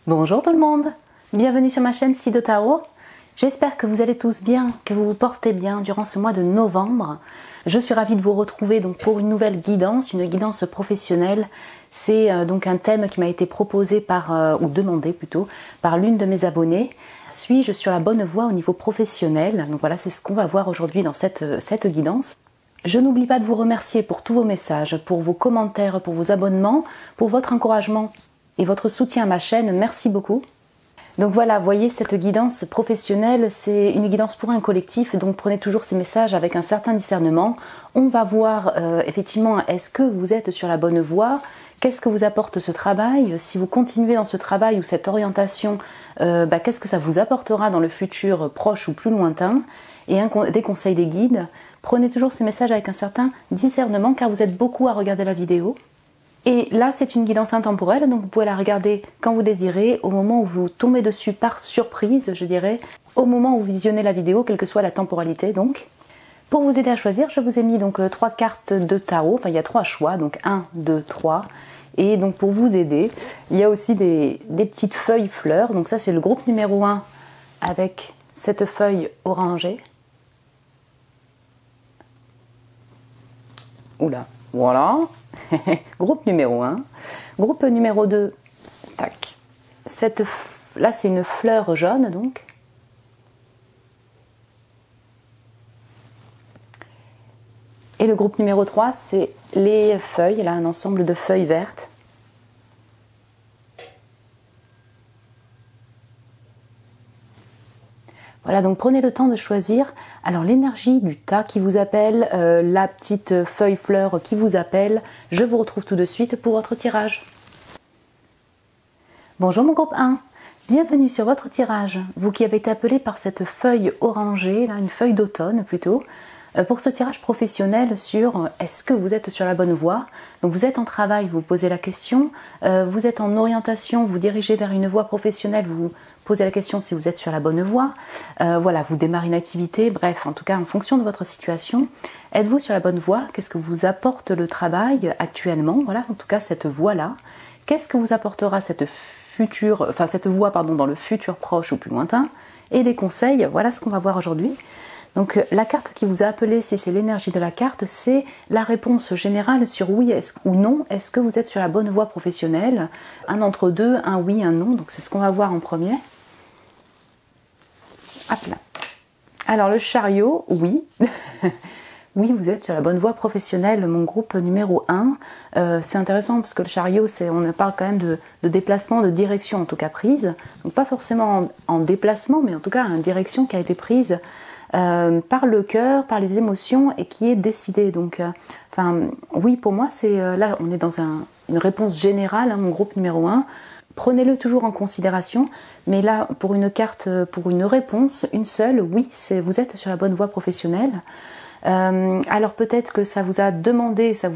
Bonjour tout le monde, bienvenue sur ma chaîne Sido Tarot. J'espère que vous allez tous bien, que vous vous portez bien durant ce mois de novembre. Je suis ravie de vous retrouver donc pour une nouvelle guidance, une guidance professionnelle. C'est donc un thème qui m'a été proposé ou demandé plutôt, par l'une de mes abonnées. Suis-je sur la bonne voie au niveau professionnel? Donc voilà, c'est ce qu'on va voir aujourd'hui dans cette guidance. Je n'oublie pas de vous remercier pour tous vos messages, pour vos commentaires, pour vos abonnements, pour votre encouragement et votre soutien à ma chaîne. Merci beaucoup. Donc voilà, vous voyez, cette guidance professionnelle, c'est une guidance pour un collectif, donc prenez toujours ces messages avec un certain discernement. On va voir effectivement, est-ce que vous êtes sur la bonne voie? Qu'est-ce que vous apporte ce travail? Si vous continuez dans ce travail ou cette orientation, qu'est-ce que ça vous apportera dans le futur proche ou plus lointain? Et des conseils des guides. Prenez toujours ces messages avec un certain discernement car vous êtes beaucoup à regarder la vidéo. Et là, c'est une guidance intemporelle, donc vous pouvez la regarder quand vous désirez, au moment où vous tombez dessus par surprise, je dirais, au moment où vous visionnez la vidéo, quelle que soit la temporalité donc. Pour vous aider à choisir, je vous ai mis donc 3 cartes de tarot, enfin il y a 3 choix, donc 1, 2, 3. Et donc pour vous aider, il y a aussi des petites feuilles fleurs, donc ça c'est le groupe numéro 1 avec cette feuille orangée. Oula, voilà. Groupe numéro 1. Groupe numéro 2, tac. Là, c'est une fleur jaune, donc. Et le groupe numéro 3, c'est les feuilles, là, un ensemble de feuilles vertes. Voilà, donc prenez le temps de choisir. Alors l'énergie du tas qui vous appelle, la petite feuille fleur qui vous appelle, je vous retrouve tout de suite pour votre tirage. Bonjour mon groupe 1, bienvenue sur votre tirage. Vous qui avez été appelé par cette feuille orangée, là, une feuille d'automne plutôt, pour ce tirage professionnel sur est-ce que vous êtes sur la bonne voie. Donc vous êtes en travail, vous posez la question, vous êtes en orientation, vous dirigez vers une voie professionnelle, vous posez la question si vous êtes sur la bonne voie. Voilà, vous démarrez une activité, bref, en tout cas en fonction de votre situation, êtes-vous sur la bonne voie? Qu'est-ce que vous apporte le travail actuellement? Voilà, en tout cas cette voie-là. Qu'est-ce que vous apportera cette voie dans le futur proche ou plus lointain? Et des conseils, voilà ce qu'on va voir aujourd'hui. Donc la carte qui vous a appelé, si c'est l'énergie de la carte, c'est la réponse générale sur oui ou non. Est-ce que vous êtes sur la bonne voie professionnelle? Un entre deux, un oui, un non. Donc c'est ce qu'on va voir en premier. Hop là. Alors le chariot, oui. Oui, vous êtes sur la bonne voie professionnelle, mon groupe numéro 1. C'est intéressant parce que le chariot, on parle quand même de déplacement, de direction en tout cas prise. Donc pas forcément en déplacement, mais en tout cas une direction qui a été prise par le cœur, par les émotions et qui est décidée. Donc, oui, pour moi, là, on est dans une réponse générale, hein, mon groupe numéro 1. Prenez-le toujours en considération, mais là, pour une carte, pour une réponse, une seule, oui, vous êtes sur la bonne voie professionnelle. Alors peut-être que ça vous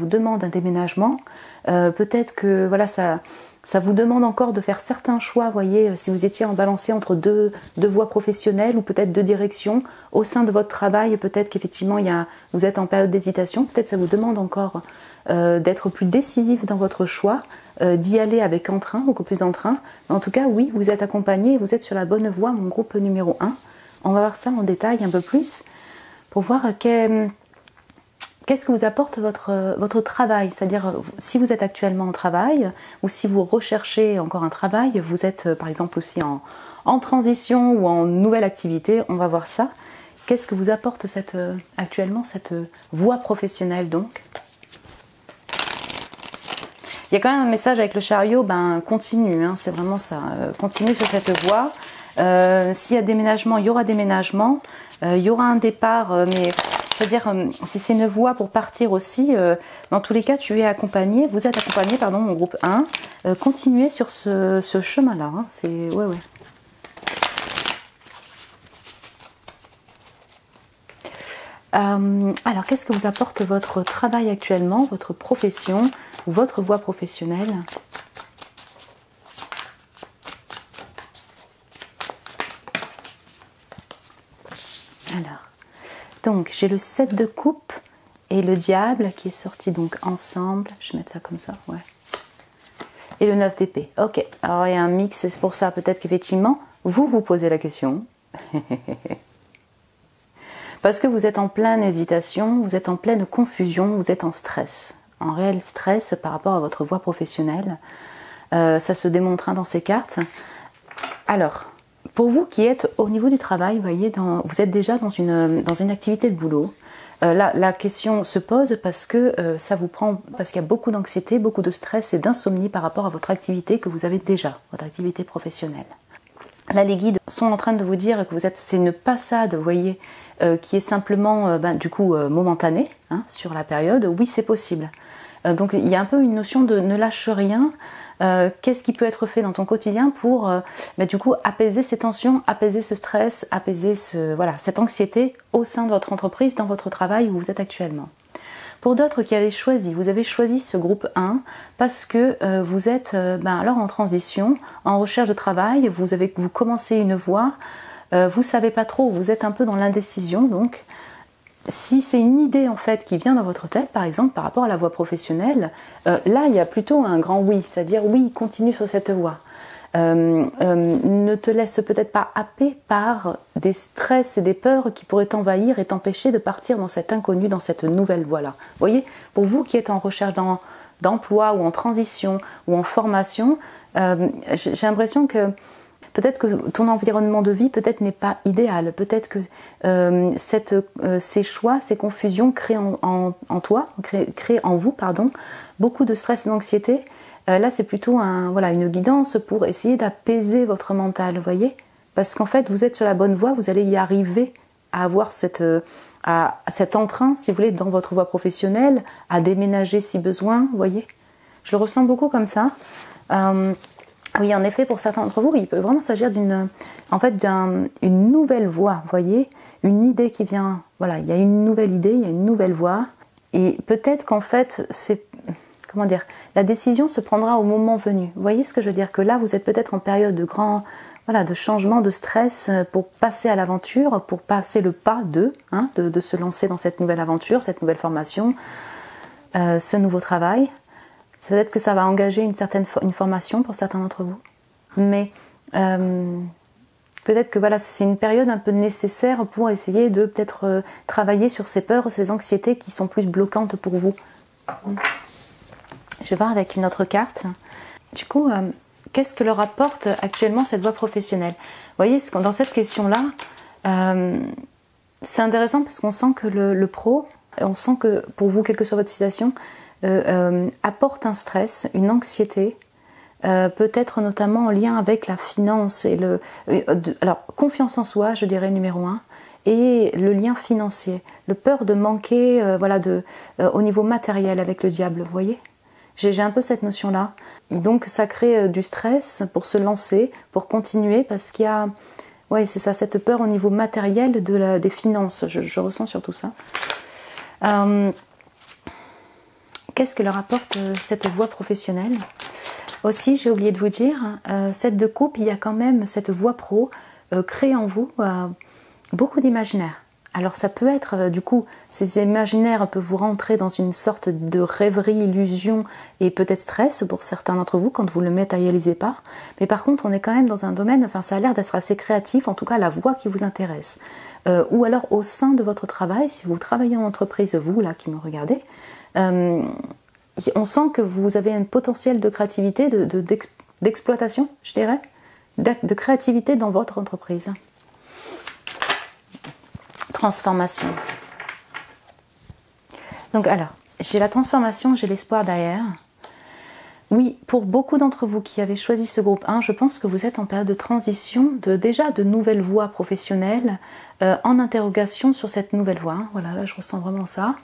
demande un déménagement, peut-être que voilà, ça vous demande encore de faire certains choix, voyez, si vous étiez en balancé entre deux voies professionnelles ou peut-être deux directions au sein de votre travail, peut-être qu'effectivement vous êtes en période d'hésitation, peut-être ça vous demande encore d'être plus décisif dans votre choix, d'y aller avec entrain, beaucoup plus d'entrain. En tout cas, oui, vous êtes accompagné, vous êtes sur la bonne voie, mon groupe numéro 1. On va voir ça en détail un peu plus pour voir qu'est-ce que vous apporte votre travail, c'est-à-dire si vous êtes actuellement en travail ou si vous recherchez encore un travail, vous êtes par exemple aussi en transition ou en nouvelle activité, on va voir ça. Qu'est-ce que vous apporte actuellement cette voie professionnelle donc? Il y a quand même un message avec le chariot, continue, hein, c'est vraiment ça, continue sur cette voie. S'il y a déménagement, il y aura déménagement, il y aura un départ, mais c'est-à-dire si c'est une voie pour partir aussi, dans tous les cas vous êtes accompagné, pardon, mon groupe 1, continuez sur ce chemin-là, hein, c'est ouais. Alors qu'est-ce que vous apporte votre travail actuellement, votre profession ou votre voie professionnelle? Alors, donc j'ai le 7 de coupe et le diable qui est sorti donc ensemble. Je vais mettre ça comme ça, ouais. et le 9 d'épée. Ok, alors il y a un mix, c'est pour ça peut-être qu'effectivement, vous vous posez la question. Parce que vous êtes en pleine hésitation, vous êtes en pleine confusion, vous êtes en stress. En réel stress par rapport à votre voie professionnelle. Ça se démontre dans ces cartes. Alors, pour vous qui êtes au niveau du travail, voyez, vous êtes déjà dans une activité de boulot. La question se pose parce que ça vous prend, parce qu'il y a beaucoup d'anxiété, beaucoup de stress et d'insomnie par rapport à votre activité que vous avez déjà, votre activité professionnelle. Là, les guides sont en train de vous dire que c'est une passade, vous voyez, qui est simplement, momentanée, hein, sur la période. Oui, c'est possible. Donc, il y a un peu une notion de ne lâche rien. Qu'est-ce qui peut être fait dans ton quotidien pour apaiser ces tensions, apaiser ce stress, apaiser cette anxiété au sein de votre entreprise, dans votre travail où vous êtes actuellement. Pour d'autres qui avez choisi, vous avez choisi ce groupe 1 parce que vous êtes alors en transition, en recherche de travail, vous commencez une voie, vous ne savez pas trop, vous êtes un peu dans l'indécision. Donc si c'est une idée en fait qui vient dans votre tête, par exemple par rapport à la voie professionnelle, là il y a plutôt un grand oui, c'est-à-dire oui, continue sur cette voie. Ne te laisse peut-être pas happer par des stress et des peurs qui pourraient t'envahir et t'empêcher de partir dans cet inconnu, dans cette nouvelle voie-là. Vous voyez, pour vous qui êtes en recherche d'emploi ou en transition ou en formation, j'ai l'impression que peut-être que ton environnement de vie peut-être n'est pas idéal, peut-être que ces choix, ces confusions créent créent en vous beaucoup de stress et d'anxiété. Là, c'est plutôt une guidance pour essayer d'apaiser votre mental, vous voyez? Parce qu'en fait, vous êtes sur la bonne voie, vous allez y arriver à avoir cet entrain, si vous voulez, dans votre voie professionnelle, à déménager si besoin, vous voyez? Je le ressens beaucoup comme ça. Oui, en effet, pour certains d'entre vous, il peut vraiment s'agir d'une nouvelle voie, vous voyez? Une idée qui vient, voilà, il y a une nouvelle idée, il y a une nouvelle voie. Et peut-être qu'en fait, la décision se prendra au moment venu. Vous voyez ce que je veux dire? Que là, vous êtes peut-être en période de changement, de stress pour passer à l'aventure, pour passer le pas de se lancer dans cette nouvelle aventure, cette nouvelle formation, ce nouveau travail. C'est peut-être que ça va engager une formation pour certains d'entre vous. Mais peut-être que c'est une période un peu nécessaire pour essayer de peut-être travailler sur ces peurs, ces anxiétés qui sont plus bloquantes pour vous. Je vais voir avec une autre carte. Du coup, qu'est-ce que leur apporte actuellement cette voie professionnelle? Vous voyez, dans cette question-là, c'est intéressant parce qu'on sent que le pro, on sent que pour vous, quelle que soit votre situation, apporte un stress, une anxiété, peut-être notamment en lien avec la finance et alors confiance en soi, je dirais numéro 1, et le lien financier, le peur de manquer au niveau matériel avec le diable, vous voyez? J'ai un peu cette notion-là. Et donc ça crée du stress pour se lancer, pour continuer, parce qu'il y a, c'est ça, cette peur au niveau matériel des finances. Je ressens surtout ça. Qu'est-ce que leur apporte cette voie professionnelle? Aussi, j'ai oublié de vous dire, cette de coupe, il y a quand même cette voie pro crée en vous beaucoup d'imaginaire. Alors ça peut être, du coup, ces imaginaires peuvent vous rentrer dans une sorte de rêverie, illusion et peut-être stress pour certains d'entre vous quand vous ne le matérialisez pas. Mais par contre, on est quand même dans un domaine, ça a l'air d'être assez créatif, en tout cas la voie qui vous intéresse. Ou alors au sein de votre travail, si vous travaillez en entreprise, vous là qui me regardez, on sent que vous avez un potentiel de créativité, d'exploitation, je dirais, de créativité dans votre entreprise. Transformation. Donc alors, j'ai la transformation, j'ai l'espoir derrière. Oui, pour beaucoup d'entre vous qui avez choisi ce groupe 1, je pense que vous êtes en période de transition, déjà de nouvelles voies professionnelles, en interrogation sur cette nouvelle voie. Voilà, là je ressens vraiment ça.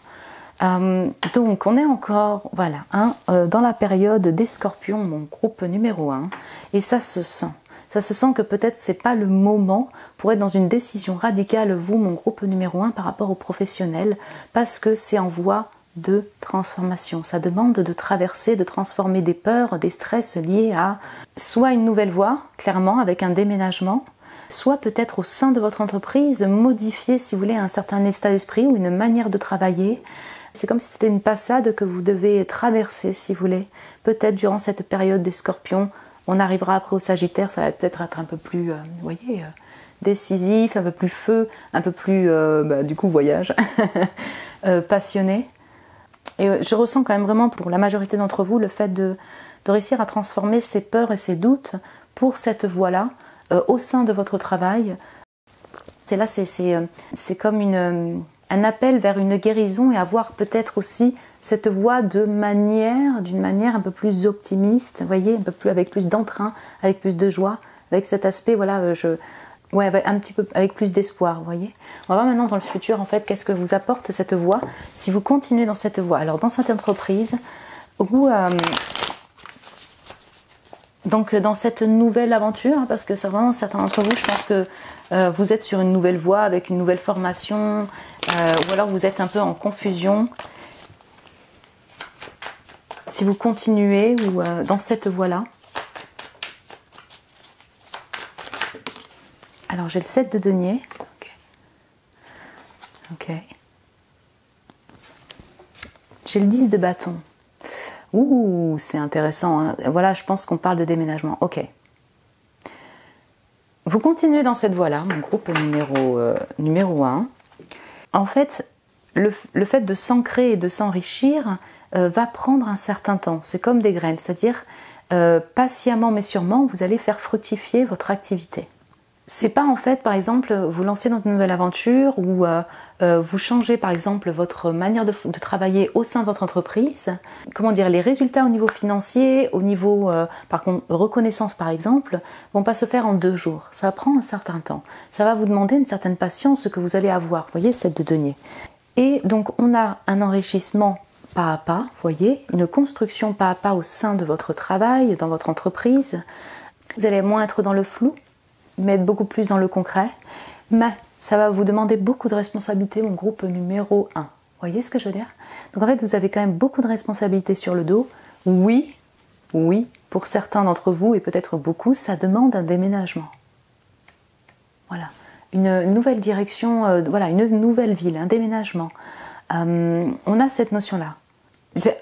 Donc on est encore dans la période des scorpions, mon groupe numéro 1, et ça se sent. Ça se sent que peut-être c'est pas le moment pour être dans une décision radicale, vous, mon groupe numéro 1, par rapport aux professionnels, parce que c'est en voie de transformation. Ça demande de traverser, de transformer des peurs, des stress liés à soit une nouvelle voie, clairement, avec un déménagement, soit peut-être au sein de votre entreprise, modifier, si vous voulez, un certain état d'esprit ou une manière de travailler. C'est comme si c'était une passade que vous devez traverser, si vous voulez, peut-être durant cette période des scorpions. On arrivera après au Sagittaire, ça va peut-être être un peu plus, vous voyez, décisif, un peu plus feu, un peu plus, du coup, voyage, passionné. Et je ressens quand même vraiment pour la majorité d'entre vous le fait de réussir à transformer ces peurs et ces doutes pour cette voie-là au sein de votre travail. C'est comme un appel vers une guérison et avoir peut-être aussi cette voie d'une manière un peu plus optimiste, vous voyez, avec plus d'entrain, avec plus de joie, avec cet aspect, voilà, un petit peu avec plus d'espoir, vous voyez. On va voir maintenant dans le futur, en fait, qu'est-ce que vous apporte cette voie si vous continuez dans cette voie. Alors, dans cette entreprise, donc dans cette nouvelle aventure, hein, parce que c'est vraiment certains d'entre vous, je pense que vous êtes sur une nouvelle voie avec une nouvelle formation, ou alors vous êtes un peu en confusion. Si vous continuez ou dans cette voie-là. Alors j'ai le 7 de denier. Ok. J'ai le 10 de bâton. Ouh, c'est intéressant. Hein. Voilà, je pense qu'on parle de déménagement. Ok. Vous continuez dans cette voie-là, mon groupe numéro 1. En fait, le fait de s'ancrer et de s'enrichir va prendre un certain temps. C'est comme des graines, c'est-à-dire patiemment mais sûrement, vous allez faire fructifier votre activité. C'est pas en fait, par exemple, vous lancez dans une nouvelle aventure ou vous changez par exemple votre manière de travailler au sein de votre entreprise. Comment dire, les résultats au niveau financier, au niveau par contre reconnaissance par exemple, vont pas se faire en 2 jours. Ça va prendre un certain temps. Ça va vous demander une certaine patience que vous allez avoir. Vous voyez, 7 de denier. Et donc on a un enrichissement pas à pas, vous voyez, une construction pas à pas au sein de votre travail, dans votre entreprise. Vous allez moins être dans le flou, mais être beaucoup plus dans le concret. Mais ça va vous demander beaucoup de responsabilités, mon groupe numéro 1. Vous voyez ce que je veux dire? Donc en fait, vous avez quand même beaucoup de responsabilités sur le dos. Oui, pour certains d'entre vous, et peut-être beaucoup, ça demande un déménagement. Voilà. Une nouvelle direction, voilà, une nouvelle ville, un déménagement. On a cette notion-là.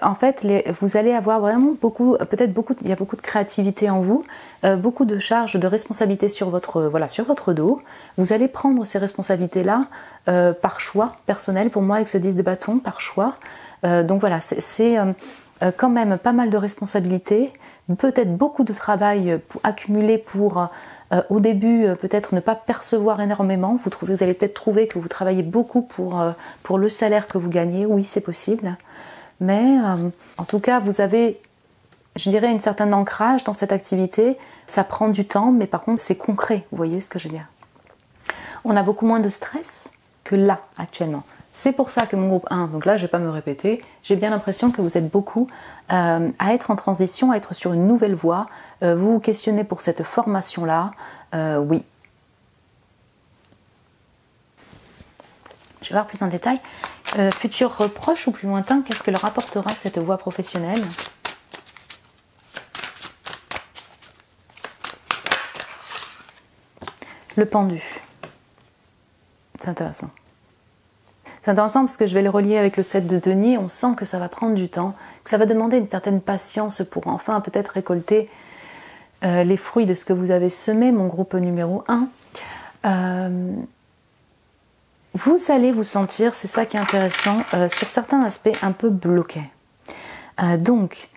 En fait, vous allez avoir vraiment il y a beaucoup de créativité en vous, beaucoup de charges, de responsabilités sur votre dos. Vous allez prendre ces responsabilités-là par choix personnel, pour moi avec ce 10 de bâton, par choix. Donc voilà, c'est quand même pas mal de responsabilités, peut-être beaucoup de travail accumulé pour au début peut-être ne pas percevoir énormément. Vous allez peut-être trouver que vous travaillez beaucoup pour le salaire que vous gagnez, oui c'est possible. Mais en tout cas, vous avez, je dirais, un certain ancrage dans cette activité. Ça prend du temps, mais par contre, c'est concret. Vous voyez ce que je veux dire? On a beaucoup moins de stress que là, actuellement. C'est pour ça que mon groupe 1, donc là, je ne vais pas me répéter, j'ai bien l'impression que vous êtes beaucoup à être en transition, à être sur une nouvelle voie. Vous vous questionnez pour cette formation-là. Oui. Je vais voir plus en détail. Futur proche ou plus lointain, qu'est-ce que leur apportera cette voie professionnelle? Le pendu. C'est intéressant. C'est intéressant parce que je vais le relier avec le 7 de denier. On sent que ça va prendre du temps, que ça va demander une certaine patience pour enfin peut-être récolter les fruits de ce que vous avez semé, mon groupe numéro 1. Vous allez vous sentir, c'est ça qui est intéressant, sur certains aspects un peu bloqués. Donc,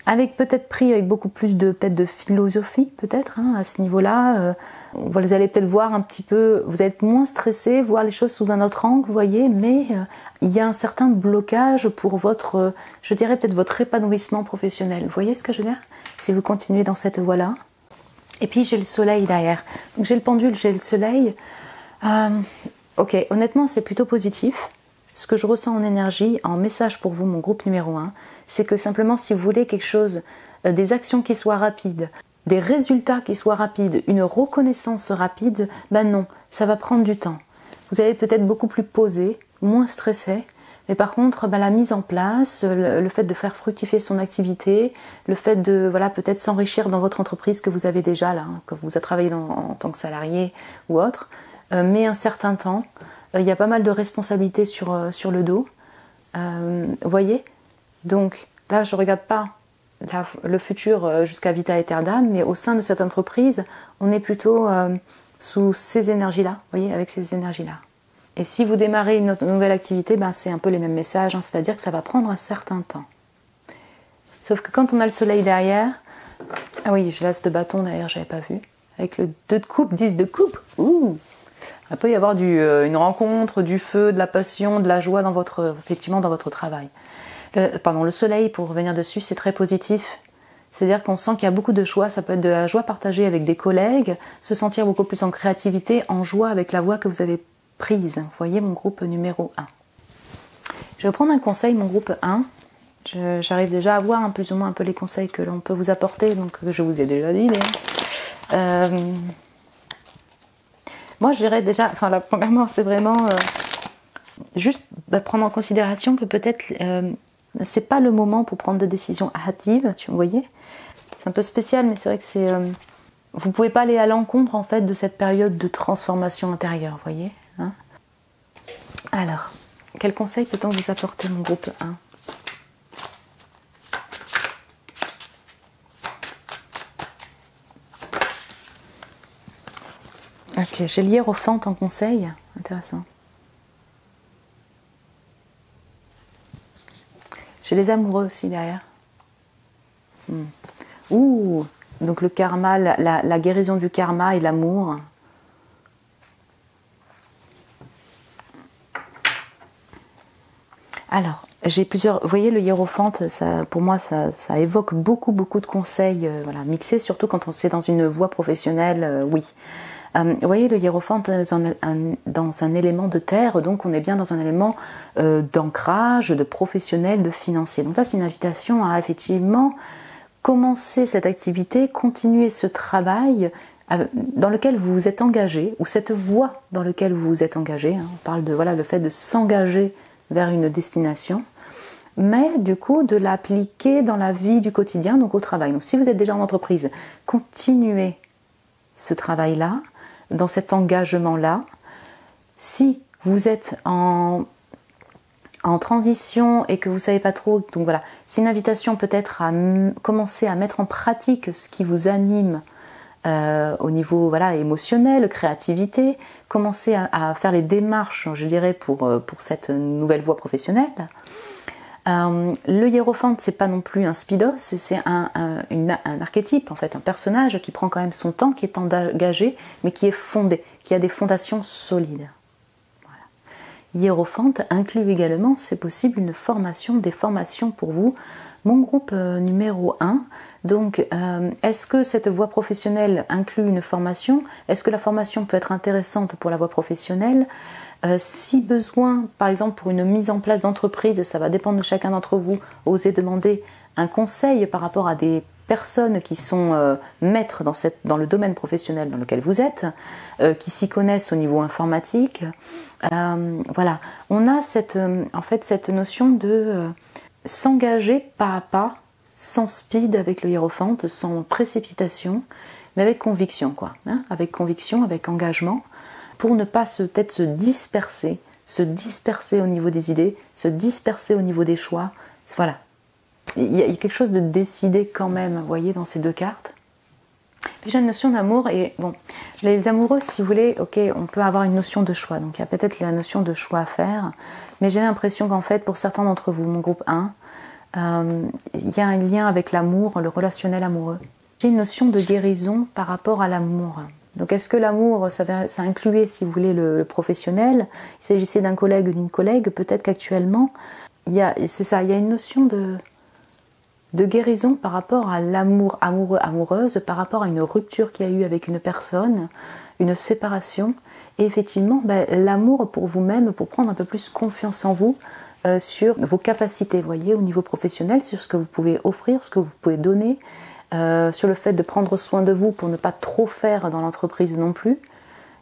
avec peut-être pris avec beaucoup plus de philosophie, peut-être, hein, à ce niveau-là. Vous allez peut-être voir un petit peu, vous allez être moins stressé, voir les choses sous un autre angle, vous voyez, mais il y a un certain blocage pour votre, je dirais peut-être votre épanouissement professionnel. Vous voyez ce que je veux dire? Si vous continuez dans cette voie-là. Et puis j'ai le soleil derrière. Donc j'ai le pendule, j'ai le soleil. Ok, honnêtement, c'est plutôt positif. Ce que je ressens en énergie, en message pour vous, mon groupe numéro 1, c'est que simplement, si vous voulez quelque chose, des actions qui soient rapides, des résultats qui soient rapides, une reconnaissance rapide, ben non, ça va prendre du temps. Vous allez peut-être beaucoup plus posé, moins stressé, mais par contre, ben, la mise en place, le fait de faire fructifier son activité, le fait de peut-être s'enrichir dans votre entreprise que vous avez déjà là, hein, que vous avez travaillé en tant que salarié ou autre, mais un certain temps. Il y a pas mal de responsabilités sur le dos. Vous voyez? Donc là, je ne regarde pas le futur jusqu'à vita aeternam, mais au sein de cette entreprise, on est plutôt sous ces énergies-là, vous voyez, avec ces énergies-là. Et si vous démarrez une nouvelle activité, ben, c'est un peu les mêmes messages, hein, c'est-à-dire que ça va prendre un certain temps. Sauf que quand on a le soleil derrière, ah oui, je laisse de bâton d'ailleurs, j'avais pas vu, avec le 2 de coupe, 10 de coupe, ouh, il peut y avoir une rencontre, du feu, de la passion, de la joie effectivement dans votre travail. Le soleil, pour revenir dessus, c'est très positif. C'est-à-dire qu'on sent qu'il y a beaucoup de joie, ça peut être de la joie partagée avec des collègues, se sentir beaucoup plus en créativité, en joie avec la voie que vous avez prise. Vous voyez mon groupe numéro 1. Je vais prendre un conseil, mon groupe 1. J'arrive déjà à voir plus ou moins un peu les conseils que l'on peut vous apporter, donc je vous ai déjà dit. Moi, je dirais déjà, enfin là, premièrement, c'est vraiment juste prendre en considération que peut-être c'est pas le moment pour prendre de décisions hâtives, vous voyez. C'est un peu spécial, mais c'est vrai que vous pouvez pas aller à l'encontre en fait de cette période de transformation intérieure, vous voyez. Hein. Alors, quel conseil peut-on vous apporter, mon groupe 1? Ok, j'ai l'hiérophante en conseil, intéressant. J'ai les amoureux aussi derrière. Ouh, donc le karma, la guérison du karma et l'amour. Alors, j'ai plusieurs... Vous voyez, le hiérophante, ça, pour moi, ça évoque beaucoup de conseils voilà, mixés, surtout quand on est dans une voie professionnelle, oui. Vous voyez, le hiérophante dans un élément de terre, donc on est bien dans un élément d'ancrage, de professionnel, de financier. Donc là, c'est une invitation à effectivement commencer cette activité, continuer ce travail dans lequel vous vous êtes engagé, ou cette voie dans laquelle vous vous êtes engagé. Hein. On parle de le fait de s'engager vers une destination, mais du coup de l'appliquer dans la vie du quotidien, donc au travail. Donc si vous êtes déjà en entreprise, continuez ce travail-là, dans cet engagement-là. Si vous êtes en transition et que vous ne savez pas trop, donc voilà, c'est une invitation peut-être à commencer à mettre en pratique ce qui vous anime au niveau émotionnel, créativité, commencer à faire les démarches, je dirais, pour cette nouvelle voie professionnelle. Le hiérophante, c'est pas non plus un speedos, c'est un archétype, en fait, un personnage qui prend quand même son temps, qui est engagé, mais qui est fondé, qui a des fondations solides. Voilà. Hiérophante inclut également, c'est possible, des formations pour vous. Mon groupe numéro 1, donc est-ce que cette voie professionnelle inclut une formation? Est-ce que la formation peut être intéressante pour la voie professionnelle? Si besoin, par exemple pour une mise en place d'entreprise, ça va dépendre de chacun d'entre vous, osez demander un conseil par rapport à des personnes qui sont maîtres dans le domaine professionnel dans lequel vous êtes, qui s'y connaissent au niveau informatique. Voilà, on a cette notion de s'engager pas à pas, sans speed avec le hiérophante, sans précipitation, mais avec conviction, quoi, hein, avec conviction, avec engagement, pour ne pas peut-être se disperser au niveau des idées, se disperser au niveau des choix. Voilà. Il y a quelque chose de décidé quand même, vous voyez, dans ces deux cartes. Puis j'ai une notion d'amour, et bon, les amoureux, si vous voulez, ok, on peut avoir une notion de choix, donc il y a peut-être la notion de choix à faire, mais j'ai l'impression qu'en fait, pour certains d'entre vous, mon groupe 1, il y a un lien avec l'amour, le relationnel amoureux. J'ai une notion de guérison par rapport à l'amour. Donc est-ce que l'amour, ça incluait, si vous voulez, le professionnel? Il s'agissait d'un collègue ou d'une collègue, peut-être qu'actuellement, il y a une notion de guérison par rapport à l'amour amoureux, amoureuse, par rapport à une rupture qu'il y a eu avec une personne, une séparation, et effectivement, l'amour pour vous-même, pour prendre un peu plus confiance en vous, sur vos capacités, vous voyez, au niveau professionnel, sur ce que vous pouvez offrir, ce que vous pouvez donner, sur le fait de prendre soin de vous pour ne pas trop faire dans l'entreprise non plus.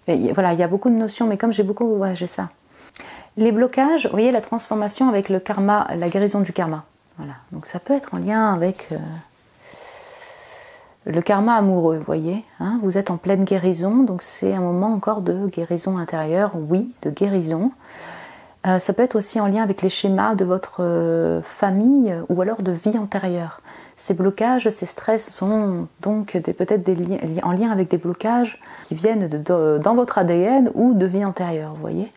Et voilà, il y a beaucoup de notions, mais comme j'ai ça. Les blocages, vous voyez, la transformation avec le karma, la guérison du karma. Voilà, donc ça peut être en lien avec le karma amoureux, vous voyez. Hein, vous êtes en pleine guérison, donc c'est un moment encore de guérison intérieure, oui, de guérison. Ça peut être aussi en lien avec les schémas de votre famille ou alors de vie antérieure. Ces blocages, ces stress sont donc peut-être en lien avec des blocages qui viennent dans votre ADN ou de vie antérieure, vous voyez.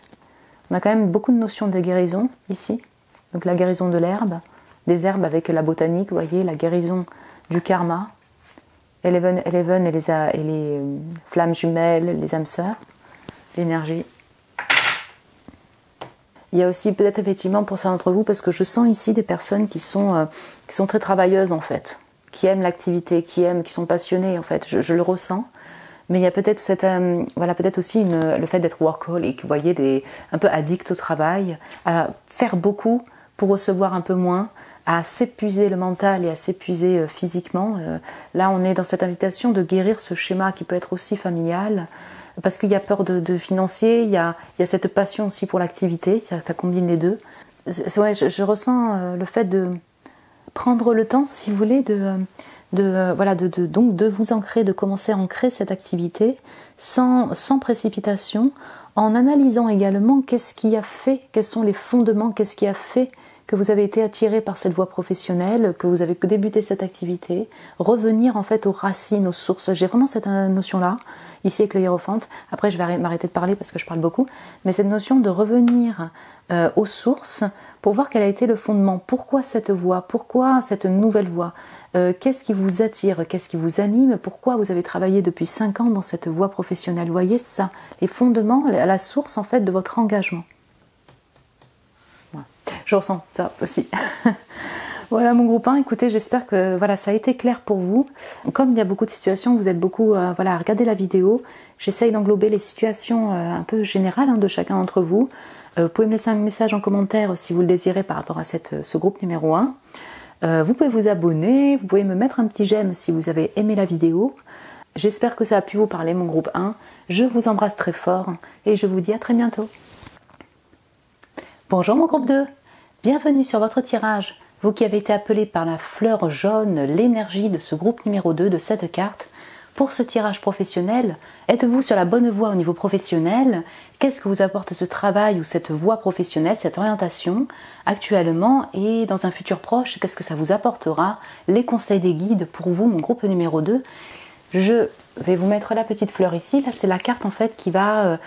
On a quand même beaucoup de notions de guérison ici. Donc la guérison de l'herbe, des herbes avec la botanique, vous voyez, la guérison du karma, Eleven et les flammes jumelles, les âmes sœurs, l'énergie. Il y a aussi peut-être effectivement pour certains d'entre vous, parce que je sens ici des personnes qui sont très travailleuses en fait, qui aiment l'activité, qui sont passionnées en fait, je le ressens. Mais il y a peut-être peut-être aussi le fait d'être workaholic, vous voyez, un peu addict au travail, à faire beaucoup pour recevoir un peu moins, à s'épuiser le mental et à s'épuiser physiquement. Là, on est dans cette invitation de guérir ce schéma qui peut être aussi familial, parce qu'il y a peur de financier, il y a cette passion aussi pour l'activité, ça combine les deux. Ouais, je ressens le fait de prendre le temps, si vous voulez, donc de vous ancrer, de commencer à ancrer cette activité sans précipitation, en analysant également qu'est-ce qui a fait, quels sont les fondements, qu'est-ce qui a fait que vous avez été attiré par cette voie professionnelle, que vous avez débuté cette activité, revenir en fait aux racines, aux sources. J'ai vraiment cette notion-là, ici avec le hiérophante. Après, je vais m'arrêter de parler parce que je parle beaucoup. Mais cette notion de revenir aux sources pour voir quel a été le fondement. Pourquoi cette voie? Pourquoi cette nouvelle voie? Qu'est-ce qui vous attire? Qu'est-ce qui vous anime? Pourquoi vous avez travaillé depuis 5 ans dans cette voie professionnelle? Vous voyez, c'est ça, les fondements, la source en fait de votre engagement. Je ressens ça aussi. Voilà mon groupe 1, écoutez, j'espère que voilà, ça a été clair pour vous. Comme il y a beaucoup de situations, vous êtes beaucoup à regarder la vidéo, j'essaye d'englober les situations un peu générales de chacun d'entre vous. Vous pouvez me laisser un message en commentaire si vous le désirez par rapport à ce groupe numéro 1. Vous pouvez vous abonner, vous pouvez me mettre un petit j'aime si vous avez aimé la vidéo. J'espère que ça a pu vous parler mon groupe 1. Je vous embrasse très fort et je vous dis à très bientôt. Bonjour mon groupe 2, bienvenue sur votre tirage. Vous qui avez été appelé par la fleur jaune, l'énergie de ce groupe numéro 2 de cette carte. Pour ce tirage professionnel, êtes-vous sur la bonne voie au niveau professionnel? Qu'est-ce que vous apporte ce travail ou cette voie professionnelle, cette orientation actuellement et dans un futur proche? Qu'est-ce que ça vous apportera? Les conseils des guides pour vous, mon groupe numéro 2. Je vais vous mettre la petite fleur ici. Là, c'est la carte en fait qui va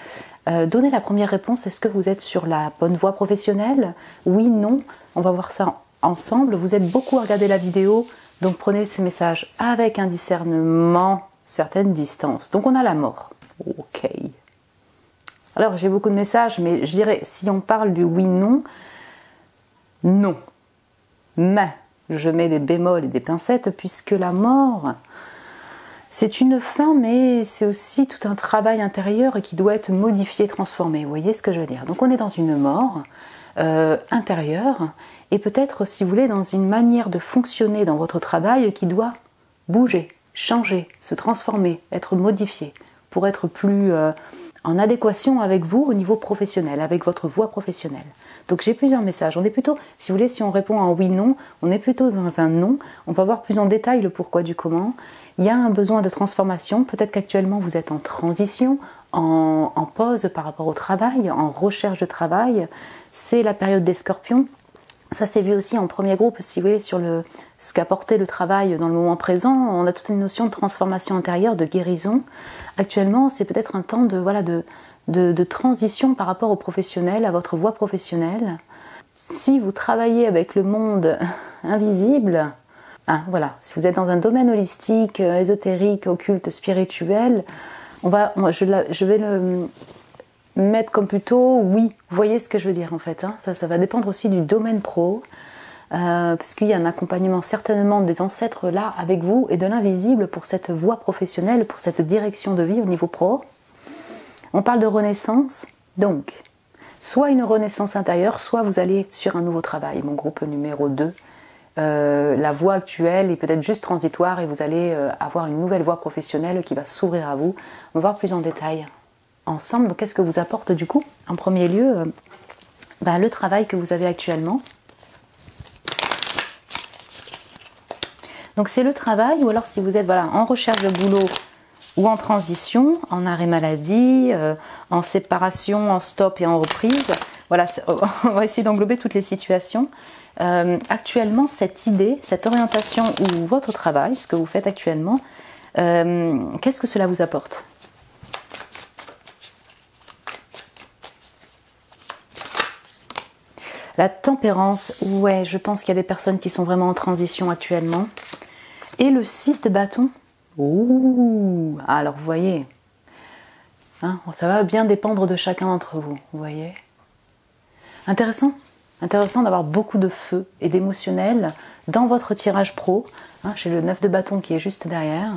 donner la première réponse. Est-ce que vous êtes sur la bonne voie professionnelle? Oui, non. On va voir ça ensemble. Vous êtes beaucoup à regarder la vidéo, donc prenez ce message avec un discernement, certaine distance. Donc on a la mort. Ok. Alors j'ai beaucoup de messages, mais je dirais, si on parle du oui-non, non. Mais, je mets des bémols et des pincettes, puisque la mort, c'est une fin, mais c'est aussi tout un travail intérieur qui doit être modifié, transformé. Vous voyez ce que je veux dire? Donc on est dans une mort intérieure, et peut-être, si vous voulez, dans une manière de fonctionner dans votre travail qui doit bouger, changer, se transformer, être modifié, pour être plus en adéquation avec vous au niveau professionnel, avec votre voie professionnelle. Donc j'ai plusieurs messages. On est plutôt, si vous voulez, si on répond en oui-non, on est plutôt dans un non. On va voir plus en détail le pourquoi du comment. Il y a un besoin de transformation. Peut-être qu'actuellement vous êtes en transition, en pause par rapport au travail, en recherche de travail. C'est la période des scorpions. Ça s'est vu aussi en premier groupe, si vous voulez, sur ce qu'apportait le travail dans le moment présent. On a toute une notion de transformation intérieure, de guérison. Actuellement, c'est peut-être un temps de transition par rapport au professionnel, à votre voie professionnelle. Si vous travaillez avec le monde invisible, voilà, si vous êtes dans un domaine holistique, ésotérique, occulte, spirituel, je vais le mettre comme plutôt oui. Vous voyez ce que je veux dire en fait, ça va dépendre aussi du domaine pro, parce qu'il y a un accompagnement certainement des ancêtres là avec vous et de l'invisible pour cette voie professionnelle, pour cette direction de vie au niveau pro. On parle de renaissance, donc soit une renaissance intérieure, soit vous allez sur un nouveau travail, mon groupe numéro 2. La voie actuelle est peut-être juste transitoire et vous allez avoir une nouvelle voie professionnelle qui va s'ouvrir à vous. On va voir plus en détail ensemble. Donc qu'est-ce que vous apporte du coup? En premier lieu, le travail que vous avez actuellement. Donc c'est le travail, ou alors si vous êtes en recherche de boulot ou en transition, en arrêt maladie, en séparation, en stop et en reprise. Voilà, on va essayer d'englober toutes les situations. actuellement, cette idée, cette orientation ou votre travail, ce que vous faites actuellement, qu'est-ce que cela vous apporte? La tempérance, ouais, je pense qu'il y a des personnes qui sont vraiment en transition actuellement. Et le 6 de bâton, ouh, alors vous voyez, hein, ça va bien dépendre de chacun d'entre vous, vous voyez. Intéressant, intéressant d'avoir beaucoup de feu et d'émotionnel dans votre tirage pro. Hein, j'ai le 9 de bâton qui est juste derrière.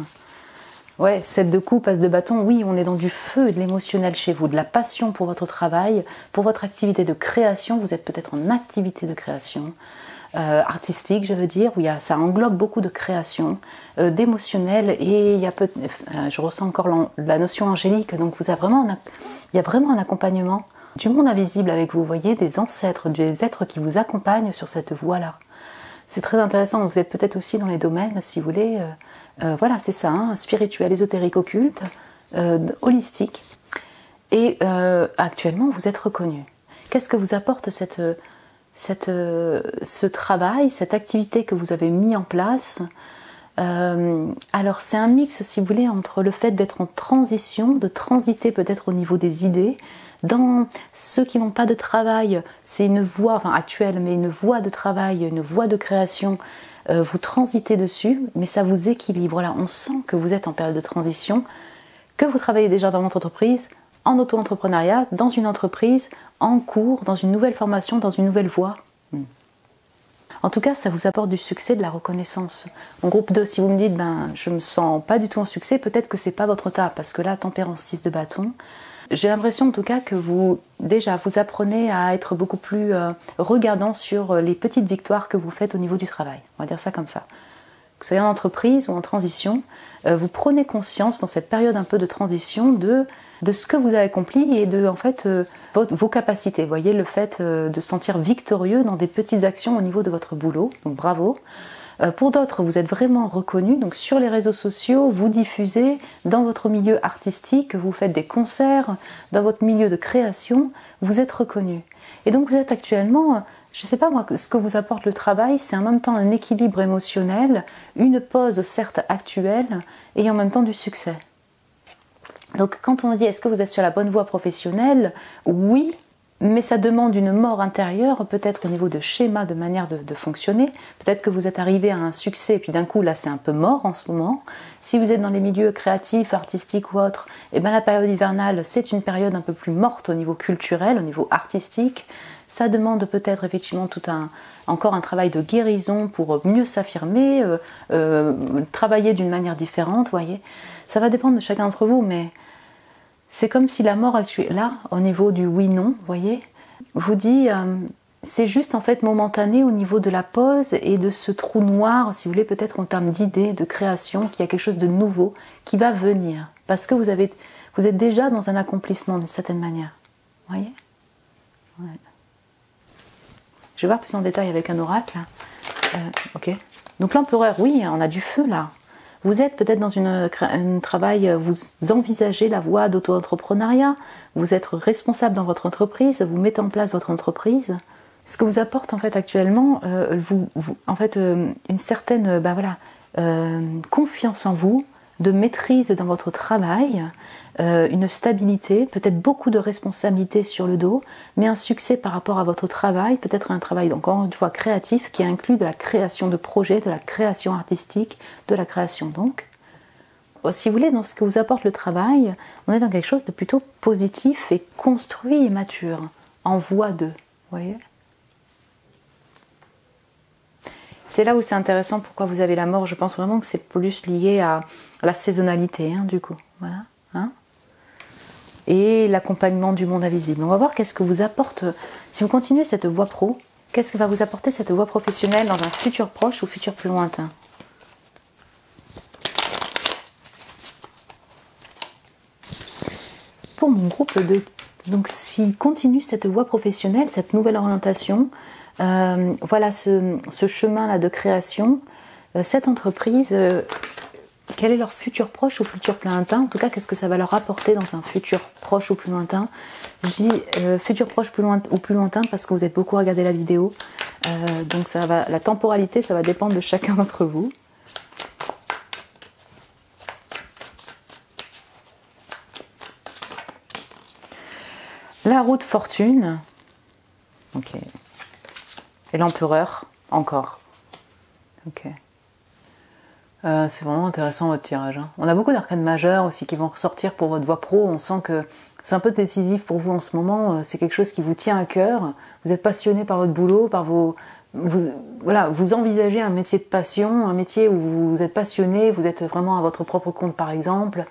Ouais, 7 de coupe, as de bâton, oui, on est dans du feu et de l'émotionnel chez vous, de la passion pour votre travail, pour votre activité de création. Vous êtes peut-être en activité de création artistique, je veux dire, où ça englobe beaucoup de création, d'émotionnel, et je ressens encore la notion angélique, donc il y a vraiment un accompagnement du monde invisible avec vous, vous voyez, des ancêtres, des êtres qui vous accompagnent sur cette voie-là. C'est très intéressant, vous êtes peut-être aussi dans les domaines, si vous voulez, voilà, c'est ça, hein, spirituel, ésotérique, occulte, holistique. Et actuellement, vous êtes reconnu. Qu'est-ce que vous apporte ce travail, cette activité que vous avez mis en place? Alors, c'est un mix, si vous voulez, entre le fait d'être en transition, de transiter peut-être au niveau des idées. Dans ceux qui n'ont pas de travail, c'est une voie, enfin actuelle, mais une voie de travail, une voie de création. Vous transitez dessus, mais ça vous équilibre. Là, on sent que vous êtes en période de transition, que vous travaillez déjà dans votre entreprise, en auto-entrepreneuriat, dans une entreprise, en cours, dans une nouvelle formation, dans une nouvelle voie. En tout cas, ça vous apporte du succès, de la reconnaissance. En groupe 2, si vous me dites, je me sens pas du tout en succès, peut-être que c'est pas votre tas, parce que là, tempérance 6 de bâton, j'ai l'impression en tout cas que vous apprenez à être beaucoup plus regardant sur les petites victoires que vous faites au niveau du travail. On va dire ça comme ça. Que vous soyez en entreprise ou en transition, vous prenez conscience dans cette période un peu de transition de ce que vous avez accompli et de vos capacités. Vous voyez, le fait de se sentir victorieux dans des petites actions au niveau de votre boulot. Donc bravo. Pour d'autres, vous êtes vraiment reconnus, donc sur les réseaux sociaux, vous diffusez dans votre milieu artistique, vous faites des concerts, dans votre milieu de création, vous êtes reconnus. Et donc vous êtes actuellement, je ne sais pas moi, ce que vous apporte le travail, c'est en même temps un équilibre émotionnel, une pause certes actuelle, et en même temps du succès. Donc quand on dit est-ce que vous êtes sur la bonne voie professionnelle, oui, mais ça demande une mort intérieure, peut-être au niveau de schéma, de manière de fonctionner. Peut-être que vous êtes arrivé à un succès et puis d'un coup là c'est un peu mort en ce moment. Si vous ête dans les milieux créatifs, artistiques ou autres, et bien la période hivernale c'est une période un peu plus morte au niveau culturel, au niveau artistique. Ça demande peut-être effectivement encore un travail de guérison pour mieux s'affirmer, travailler d'une manière différente, voyez. Ça va dépendre de chacun d'entre vous, mais c'est comme si la mort actuelle, là, au niveau du oui-non, vous voyez, vous dit, c'est juste en fait momentané au niveau de la pause et de ce trou noir, si vous voulez, peut-être en termes d'idées, de création, qu'il y a quelque chose de nouveau qui va venir. Parce que vous êtes déjà dans un accomplissement d'une certaine manière. Vous voyez ? Ouais. Je vais voir plus en détail avec un oracle. Ok. Donc l'empereur, oui, on a du feu là. Vous êtes peut-être dans un travail, vous envisagez la voie d'auto-entrepreneuriat, vous êtes responsable dans votre entreprise, vous mettez en place votre entreprise. Ce que vous apporte en fait actuellement, une certaine confiance en vous, de maîtrise dans votre travail, une stabilité, peut-être beaucoup de responsabilités sur le dos, mais un succès par rapport à votre travail, peut-être un travail encore une fois créatif qui inclut de la création de projets, de la création artistique, de la création donc. Si vous voulez, dans ce que vous apporte le travail, on est dans quelque chose de plutôt positif et construit et mature, en voie de, vous voyez ? C'est là où c'est intéressant pourquoi vous avez la mort. Je pense vraiment que c'est plus lié à la saisonnalité, du coup. Voilà. Et l'accompagnement du monde invisible. On va voir qu'est-ce que vous apporte, si vous continuez cette voie pro, qu'est-ce que va vous apporter cette voie professionnelle dans un futur proche ou futur plus lointain. Pour mon groupe de... Donc s'il continue cette voie professionnelle, cette nouvelle orientation, voilà ce chemin-là de création, cette entreprise, quel est leur futur proche ou futur plus lointain? En tout cas, qu'est-ce que ça va leur apporter dans un futur proche ou plus lointain? Je dis futur proche ou plus lointain parce que vous êtes beaucoup à regarder la vidéo. Donc ça va, la temporalité, ça va dépendre de chacun d'entre vous. La roue de fortune. Ok. Et l'empereur, encore. Ok. C'est vraiment intéressant votre tirage. Hein. On a beaucoup d'arcanes majeures aussi qui vont ressortir pour votre voie pro. On sent que c'est un peu décisif pour vous en ce moment. C'est quelque chose qui vous tient à cœur. Vous êtes passionné par votre boulot, par voilà, vous envisagez un métier de passion, un métier où vous êtes passionné, vous êtes vraiment à votre propre compte par exemple.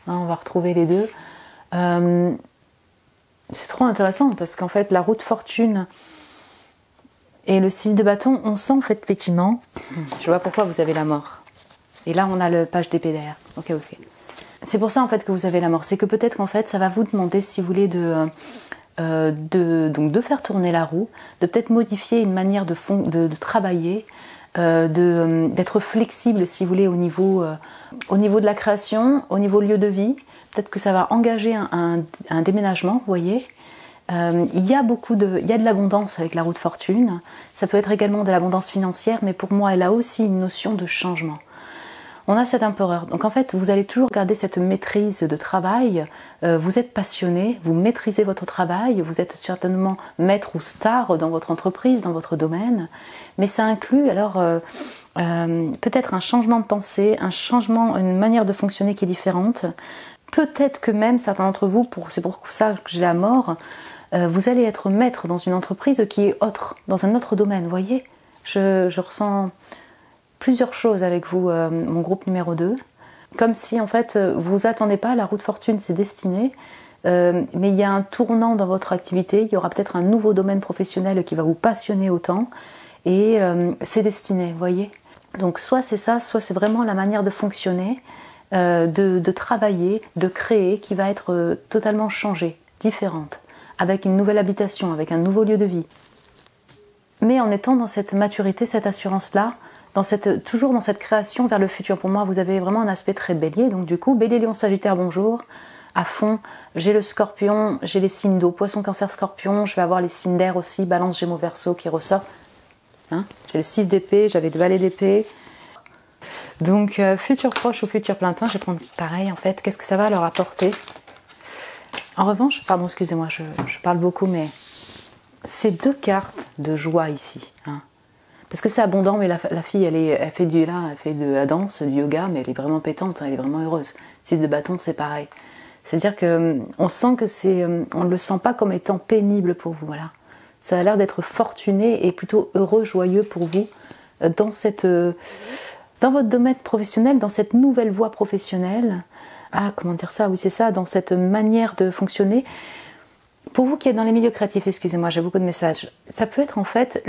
Hein, on va retrouver les deux. C'est trop intéressant parce qu'en fait la roue de fortune et le 6 de bâton, on sent en fait effectivement, je vois pourquoi vous avez la mort. Et là on a le page d'épée derrière. Ok. C'est pour ça en fait que vous avez la mort. C'est que peut-être qu'en fait ça va vous demander, si vous voulez, donc de faire tourner la roue, de peut-être modifier une manière de travailler, d'être flexible si vous voulez au niveau de la création, au niveau lieu de vie. Peut-être que ça va engager un déménagement, vous voyez. Il y a de l'abondance avec la roue de fortune. Ça peut être également de l'abondance financière, mais pour moi, elle a aussi une notion de changement. On a cet empereur. Donc en fait, vous allez toujours garder cette maîtrise de travail. Vous êtes passionné, vous maîtrisez votre travail, vous êtes certainement maître ou star dans votre entreprise, dans votre domaine. Mais ça inclut alors peut-être un changement de pensée, un changement, une manière de fonctionner qui est différente. Peut-être que même certains d'entre vous, c'est pour ça que j'ai la mort, vous allez être maître dans une entreprise qui est autre, dans un autre domaine, vous voyez. Je ressens plusieurs choses avec vous, mon groupe numéro 2. Comme si en fait vous attendez pas, la roue de fortune c'est destiné, mais il y a un tournant dans votre activité, il y aura peut-être un nouveau domaine professionnel qui va vous passionner autant, et c'est destiné, vous voyez. Donc soit c'est ça, soit c'est vraiment la manière de fonctionner, de travailler, de créer, qui va être totalement changée, différente, avec une nouvelle habitation, avec un nouveau lieu de vie. Mais en étant dans cette maturité, cette assurance-là, toujours dans cette création vers le futur. Pour moi, vous avez vraiment un aspect très bélier, donc du coup, bélier, lion, sagittaire, bonjour, à fond. J'ai le scorpion, j'ai les signes d'eau, poisson, cancer, scorpion, je vais avoir les signes d'air aussi, balance, gémeaux, verseau qui ressort. Hein, j'ai le 6 d'épée, j'avais le valet d'épée. Donc, futur proche ou futur plein temps, je vais prendre pareil en fait. Qu'est-ce que ça va leur apporter? En revanche, pardon, excusez-moi, je parle beaucoup, mais c'est 2 cartes de joie ici. Hein. Parce que c'est abondant, mais la fille, elle fait de la danse, du yoga, mais elle est vraiment pétante, elle est vraiment heureuse. 6 de bâton, c'est pareil. C'est-à-dire qu'on sent que on ne le sent pas comme étant pénible pour vous, voilà. Ça a l'air d'être fortuné et plutôt heureux, joyeux pour vous dans votre domaine professionnel, dans cette nouvelle voie professionnelle. Ah, comment dire ça? Oui, c'est ça, dans cette manière de fonctionner. Pour vous qui êtes dans les milieux créatifs, excusez-moi, j'ai beaucoup de messages. Ça peut être en fait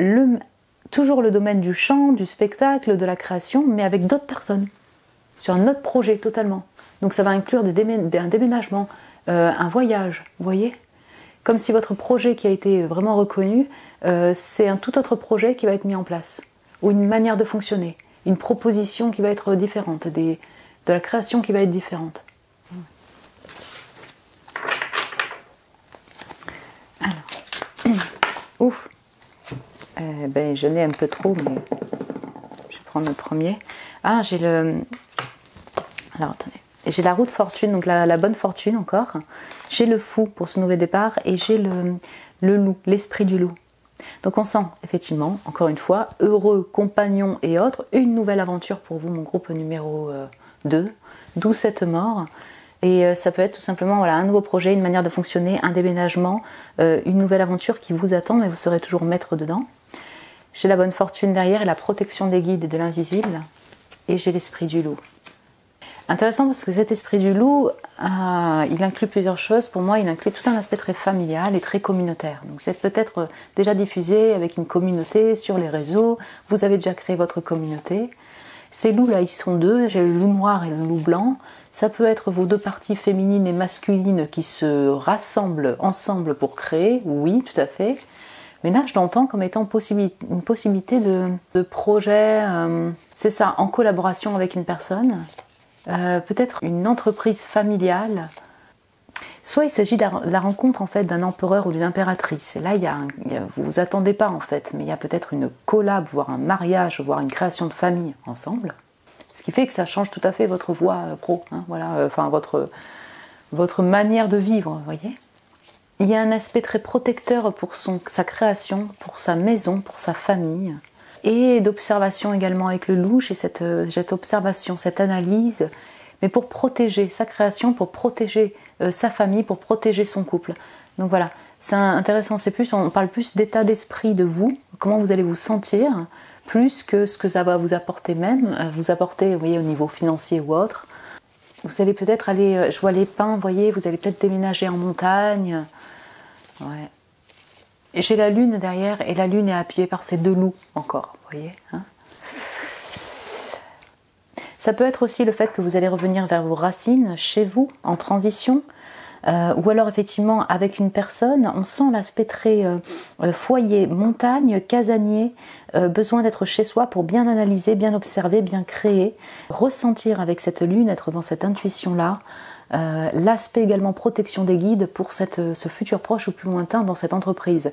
toujours le domaine du chant, du spectacle, de la création, mais avec d'autres personnes, sur un autre projet totalement. Donc ça va inclure un déménagement, un voyage, vous voyez? Comme si votre projet qui a été vraiment reconnu, c'est un tout autre projet qui va être mis en place, ou une manière de fonctionner, une proposition qui va être différente, de la création qui va être différente. Alors, ouf, j'en ai un peu trop, mais je vais prendre le premier. Ah, j'ai le... Alors, attendez. J'ai la roue de fortune, donc la bonne fortune encore. J'ai le fou pour ce nouveau départ et j'ai le loup, l'esprit du loup. Donc on sent effectivement, encore une fois, heureux, compagnon et autres, une nouvelle aventure pour vous, mon groupe numéro 2, d'où cette mort. Et ça peut être tout simplement voilà, un nouveau projet, une manière de fonctionner, un déménagement, une nouvelle aventure qui vous attend, mais vous serez toujours maître dedans. J'ai la bonne fortune derrière et la protection des guides et de l'invisible. Et j'ai l'esprit du loup. Intéressant parce que cet esprit du loup, il inclut plusieurs choses. Pour moi, il inclut tout un aspect très familial et très communautaire. Donc vous êtes peut-être déjà diffusé avec une communauté sur les réseaux. Vous avez déjà créé votre communauté. Ces loups-là, ils sont 2. J'ai le loup noir et le loup blanc. Ça peut être vos 2 parties féminines et masculines qui se rassemblent ensemble pour créer. Oui, tout à fait. Mais là, je l'entends comme étant une possibilité de projet. C'est ça, en collaboration avec une personne. Peut-être une entreprise familiale. Soit il s'agit de la rencontre en fait d'un empereur ou d'une impératrice. Et là, vous vous attendez pas en fait, mais il y a peut-être une collab, voire un mariage, voire une création de famille ensemble. Ce qui fait que ça change tout à fait votre voie pro, hein, voilà, enfin votre manière de vivre, vous voyez. Il y a un aspect très protecteur pour sa création, pour sa maison, pour sa famille. Et d'observation également avec le loup, j'ai cette observation, cette analyse, mais pour protéger sa création, pour protéger sa famille, pour protéger son couple. Donc voilà, c'est intéressant, on parle plus d'état d'esprit de vous, comment vous allez vous sentir, plus que ce que ça va vous apporter vous apporter, vous voyez, au niveau financier ou autre. Vous allez peut-être aller, je vois les pins, vous voyez, vous allez peut-être déménager en montagne. Ouais. Et j'ai la lune derrière, et la lune est appuyée par ces deux loups encore, vous voyez, hein. Ça peut être aussi le fait que vous allez revenir vers vos racines, chez vous, en transition, ou alors effectivement avec une personne, on sent l'aspect très foyer, montagne, casanier, besoin d'être chez soi pour bien analyser, bien observer, bien créer, ressentir avec cette lune, être dans cette intuition-là. L'aspect également protection des guides pour ce futur proche ou plus lointain dans cette entreprise.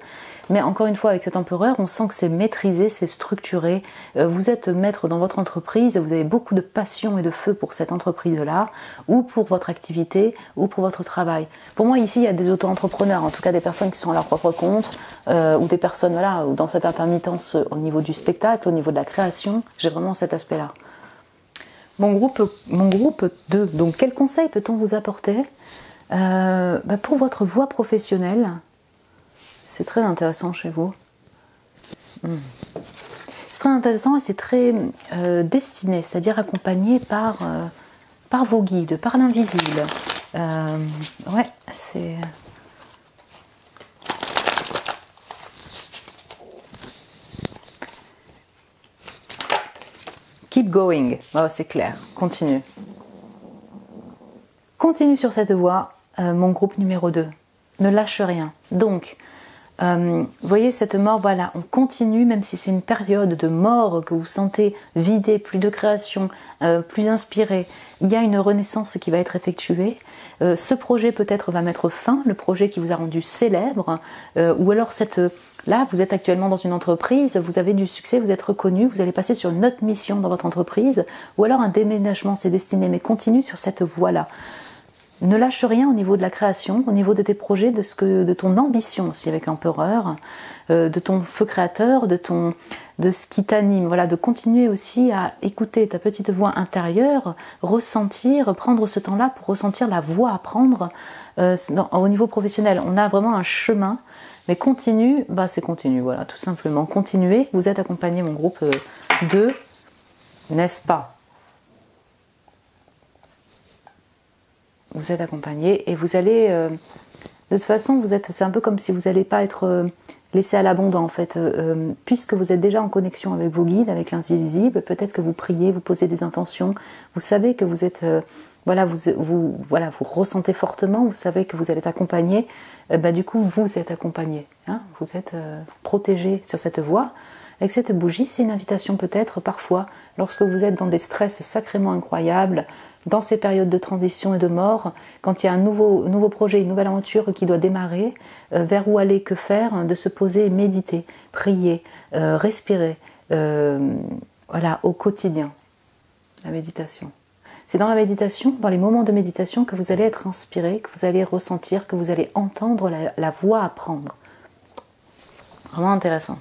Mais encore une fois, avec cet empereur, on sent que c'est maîtrisé, c'est structuré. Vous êtes maître dans votre entreprise, vous avez beaucoup de passion et de feu pour cette entreprise-là, ou pour votre activité, ou pour votre travail. Pour moi, ici, il y a des auto-entrepreneurs, en tout cas des personnes qui sont à leur propre compte, ou des personnes voilà, dans cette intermittence au niveau du spectacle, au niveau de la création. J'ai vraiment cet aspect-là. Mon groupe 2, donc quel conseil peut-on vous apporter pour votre voie professionnelle? C'est très intéressant chez vous. C'est très intéressant et c'est très destiné, c'est-à-dire accompagné par vos guides, par l'invisible. Ouais, c'est... Keep going, oh, c'est clair, continue. Continue sur cette voie, mon groupe numéro 2. Ne lâche rien. Donc, vous voyez cette mort, voilà, on continue, même si c'est une période de mort que vous sentez vidée, plus de création, plus inspiré. Il y a une renaissance qui va être effectuée. Ce projet peut-être va mettre fin, le projet qui vous a rendu célèbre, ou alors là, vous êtes actuellement dans une entreprise, vous avez du succès, vous êtes reconnu, vous allez passer sur une autre mission dans votre entreprise, ou alors un déménagement, c'est destiné, mais continue sur cette voie-là. Ne lâche rien au niveau de la création, au niveau de tes projets, de ton ambition aussi avec Empereur, de ton feu créateur, de ce qui t'anime. Voilà, de continuer aussi à écouter ta petite voix intérieure, ressentir, prendre ce temps-là pour ressentir la voie à prendre au niveau professionnel. On a vraiment un chemin, mais continue, c'est continue, voilà, tout simplement. Continuez, vous êtes accompagné, mon groupe 2, n'est-ce pas ? Vous êtes accompagné et vous allez, de toute façon, c'est un peu comme si vous n'allez pas être laissé à l'abandon en fait, puisque vous êtes déjà en connexion avec vos guides, avec l'invisible, peut-être que vous priez, vous posez des intentions, vous savez que vous êtes, vous ressentez fortement, vous savez que vous allez être accompagné, du coup vous êtes accompagné, hein, vous êtes protégé sur cette voie. Avec cette bougie, c'est une invitation peut-être parfois, lorsque vous êtes dans des stress sacrément incroyables, dans ces périodes de transition et de mort, quand il y a un nouveau projet, une nouvelle aventure qui doit démarrer, vers où aller, que faire, de se poser et méditer, prier, respirer, au quotidien, la méditation. C'est dans la méditation, dans les moments de méditation, que vous allez être inspiré, que vous allez ressentir, que vous allez entendre la voie à prendre. Vraiment intéressant.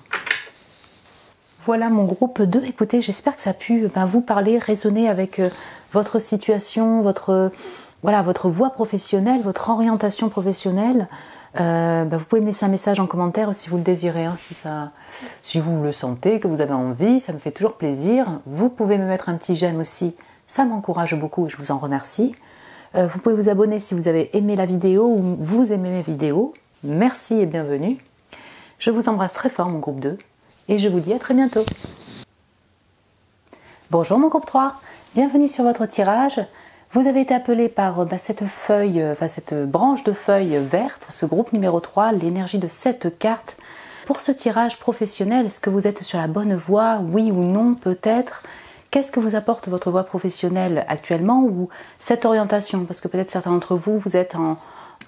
Voilà mon groupe 2, écoutez, j'espère que ça a pu vous parler, résonner avec votre situation, votre voie professionnelle, votre orientation professionnelle. Vous pouvez me laisser un message en commentaire si vous le désirez, hein, si vous le sentez, que vous avez envie, ça me fait toujours plaisir. Vous pouvez me mettre un petit j'aime aussi, ça m'encourage beaucoup et je vous en remercie. Vous pouvez vous abonner si vous avez aimé la vidéo ou vous aimez mes vidéos. Merci et bienvenue. Je vous embrasse très fort mon groupe 2. Et je vous dis à très bientôt. Bonjour mon groupe 3, bienvenue sur votre tirage. Vous avez été appelé par cette branche de feuilles vertes, ce groupe numéro 3, l'énergie de 7 cartes. Pour ce tirage professionnel, est-ce que vous êtes sur la bonne voie? Oui ou non peut-être? Qu'est-ce que vous apporte votre voie professionnelle actuellement ou cette orientation? Parce que peut-être certains d'entre vous, vous êtes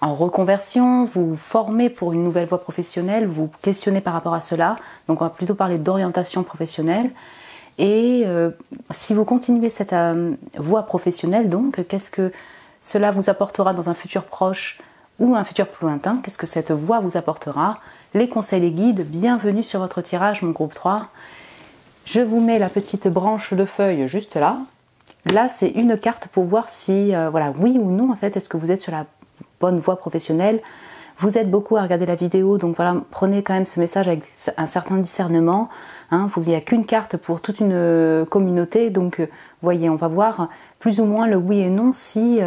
en reconversion, vous formez pour une nouvelle voie professionnelle, vous questionnez par rapport à cela. Donc on va plutôt parler d'orientation professionnelle. Et si vous continuez cette voie professionnelle, donc qu'est-ce que cela vous apportera dans un futur proche ou un futur plus lointain? Qu'est-ce que cette voie vous apportera? Les conseils, les guides, bienvenue sur votre tirage, mon groupe 3. Je vous mets la petite branche de feuilles juste là. Là, c'est une carte pour voir si, voilà, oui ou non, en fait, est-ce que vous êtes sur la bonne voie professionnelle. Vous êtes beaucoup à regarder la vidéo, donc voilà, prenez quand même ce message avec un certain discernement. Hein, il n'y a qu'une carte pour toute une communauté, donc voyez, on va voir plus ou moins le oui et non si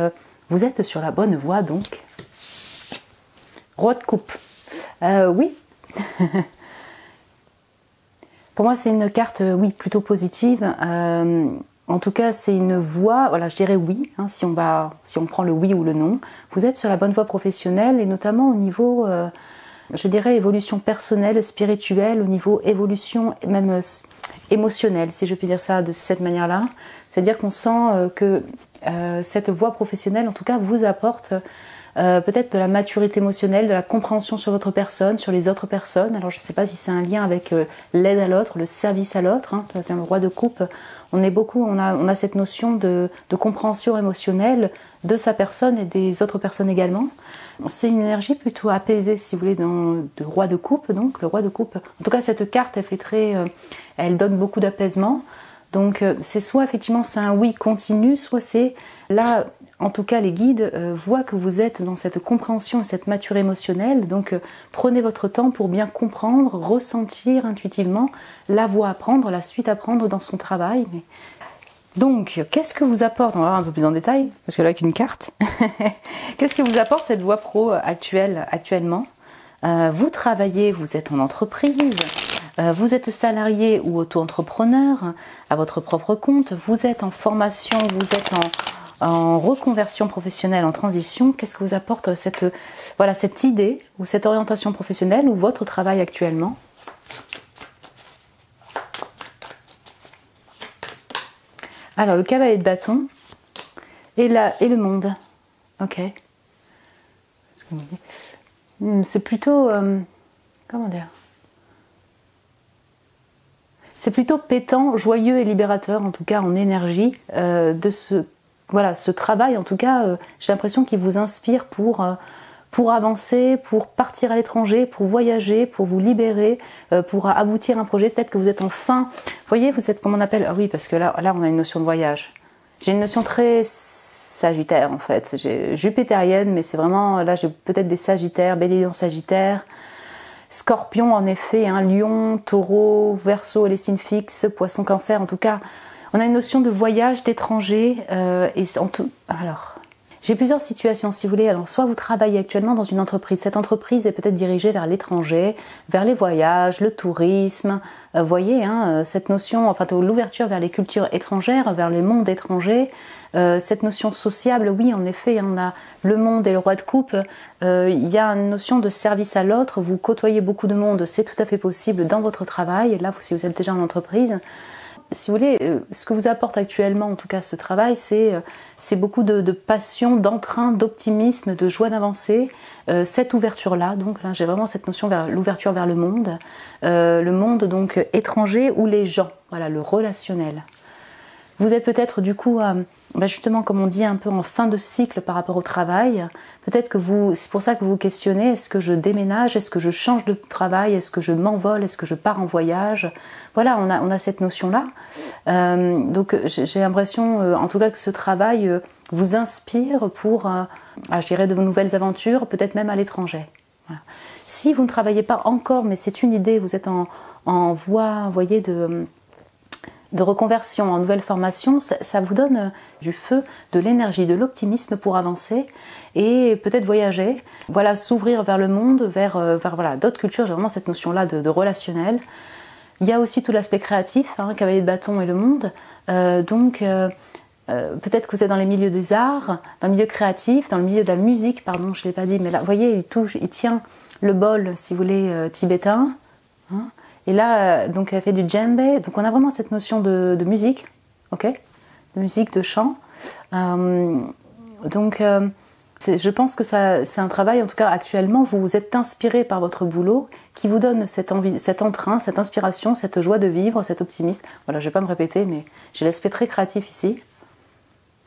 vous êtes sur la bonne voie. Donc, roi de coupe. Oui. Pour moi, c'est une carte, oui, plutôt positive. En tout cas, c'est une voie, voilà, je dirais oui, hein, si on prend le oui ou le non. Vous êtes sur la bonne voie professionnelle et notamment au niveau, je dirais, évolution personnelle, spirituelle, au niveau évolution même émotionnelle, si je puis dire ça de cette manière-là. C'est-à-dire qu'on sent que cette voie professionnelle, en tout cas, vous apporte peut-être de la maturité émotionnelle, de la compréhension sur votre personne, sur les autres personnes. Alors je ne sais pas si c'est un lien avec l'aide à l'autre, le service à l'autre. Hein. C'est le roi de coupe. On a cette notion de compréhension émotionnelle de sa personne et des autres personnes également. C'est une énergie plutôt apaisée, si vous voulez, de roi de coupe. Donc le roi de coupe. En tout cas, cette carte, elle donne beaucoup d'apaisement. Donc c'est soit effectivement c'est un oui continu, soit c'est là, en tout cas les guides voient que vous êtes dans cette compréhension et cette maturité émotionnelle. Donc prenez votre temps pour bien comprendre, ressentir intuitivement la voie à prendre, la suite à prendre dans son travail. Donc qu'est-ce que vous apporte, on va voir un peu plus en détail, parce que là avec une carte, qu'est-ce que vous apporte cette voie pro actuellement? Vous travaillez, vous êtes en entreprise. Vous êtes salarié ou auto-entrepreneur à votre propre compte, vous êtes en formation, vous êtes en reconversion professionnelle, en transition. Qu'est-ce que vous apporte cette idée ou cette orientation professionnelle ou votre travail actuellement? Alors, le cavalier de bâton et le monde. Ok. C'est plutôt... comment dire? C'est plutôt pétant, joyeux et libérateur, en tout cas en énergie, de ce travail. En tout cas, j'ai l'impression qu'il vous inspire pour avancer, pour partir à l'étranger, pour voyager, pour vous libérer, pour aboutir à un projet. Peut-être que vous êtes enfin... Vous voyez, vous êtes, comment on appelle? Ah oui, parce que là, on a une notion de voyage. J'ai une notion très sagittaire, en fait. J'ai jupitérienne, mais c'est vraiment... Là, j'ai peut-être des sagittaires, bélier en sagittaire... Scorpion en effet, hein, Lion, Taureau, Verseau, les signes fixes, Poisson, Cancer. En tout cas, on a une notion de voyage, d'étranger. Alors, j'ai plusieurs situations, si vous voulez. Alors, soit vous travaillez actuellement dans une entreprise. Cette entreprise est peut-être dirigée vers l'étranger, vers les voyages, le tourisme. Vous voyez, hein, cette notion, enfin, l'ouverture vers les cultures étrangères, vers les mondes étrangers. Cette notion sociable, oui, en effet, on a le monde et le roi de coupe. Il y a une notion de service à l'autre. Vous côtoyez beaucoup de monde, c'est tout à fait possible dans votre travail. Là, si vous êtes déjà en entreprise, si vous voulez, ce que vous apporte actuellement, en tout cas, ce travail, c'est beaucoup de passion, d'entrain, d'optimisme, de joie d'avancer. Cette ouverture-là, donc là, j'ai vraiment cette notion vers l'ouverture vers le monde donc étranger ou les gens, voilà, le relationnel. Vous êtes peut-être du coup, justement comme on dit, un peu en fin de cycle par rapport au travail. Peut-être que c'est pour ça que vous vous questionnez, est-ce que je déménage, est-ce que je change de travail, est-ce que je m'envole, est-ce que je pars en voyage? Voilà, on a cette notion-là. Donc j'ai l'impression, en tout cas, que ce travail vous inspire pour, je dirais, de vos nouvelles aventures, peut-être même à l'étranger. Voilà. Si vous ne travaillez pas encore, mais c'est une idée, vous êtes en voie, vous voyez, de reconversion en nouvelle formation, ça vous donne du feu, de l'énergie, de l'optimisme pour avancer et peut-être voyager, voilà, s'ouvrir vers le monde, vers voilà, d'autres cultures. J'ai vraiment cette notion-là de relationnel. Il y a aussi tout l'aspect créatif, hein, cavalier de bâton et le monde. Peut-être que vous êtes dans les milieux des arts, dans le milieu créatif, dans le milieu de la musique, pardon, je ne l'ai pas dit, mais là, vous voyez, il tient le bol, si vous voulez, tibétain, hein. Et là, donc elle fait du djembé, donc on a vraiment cette notion de musique, ok, de musique, de chant. Je pense que c'est un travail, en tout cas actuellement, vous êtes inspiré par votre boulot qui vous donne cette envie, cet entrain, cette inspiration, cette joie de vivre, cet optimisme. Voilà, je vais pas me répéter, mais j'ai l'aspect très créatif ici.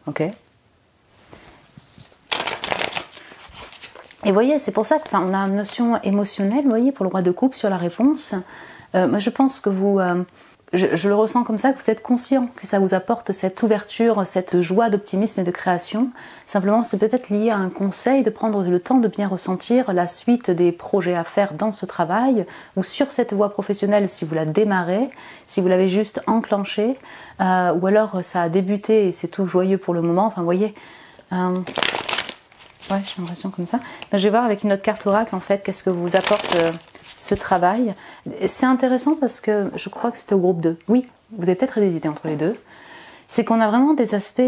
Ok. Et vous voyez, c'est pour ça qu'on a une notion émotionnelle, vous voyez, pour le roi de coupe sur la réponse. Moi, je pense que vous... Je le ressens comme ça, que vous êtes conscient que ça vous apporte cette ouverture, cette joie d'optimisme et de création. Simplement, c'est peut-être lié à un conseil de prendre le temps de bien ressentir la suite des projets à faire dans ce travail ou sur cette voie professionnelle si vous la démarrez, si vous l'avez juste enclenchée, ou alors ça a débuté et c'est tout joyeux pour le moment. Enfin, vous voyez... ouais, j'ai l'impression comme ça. Je vais voir avec une autre carte oracle, en fait, qu'est-ce que vous apporte... ce travail. C'est intéressant parce que je crois que c'était au groupe 2. Oui, vous avez peut-être hésité entre les deux. C'est qu'on a vraiment des aspects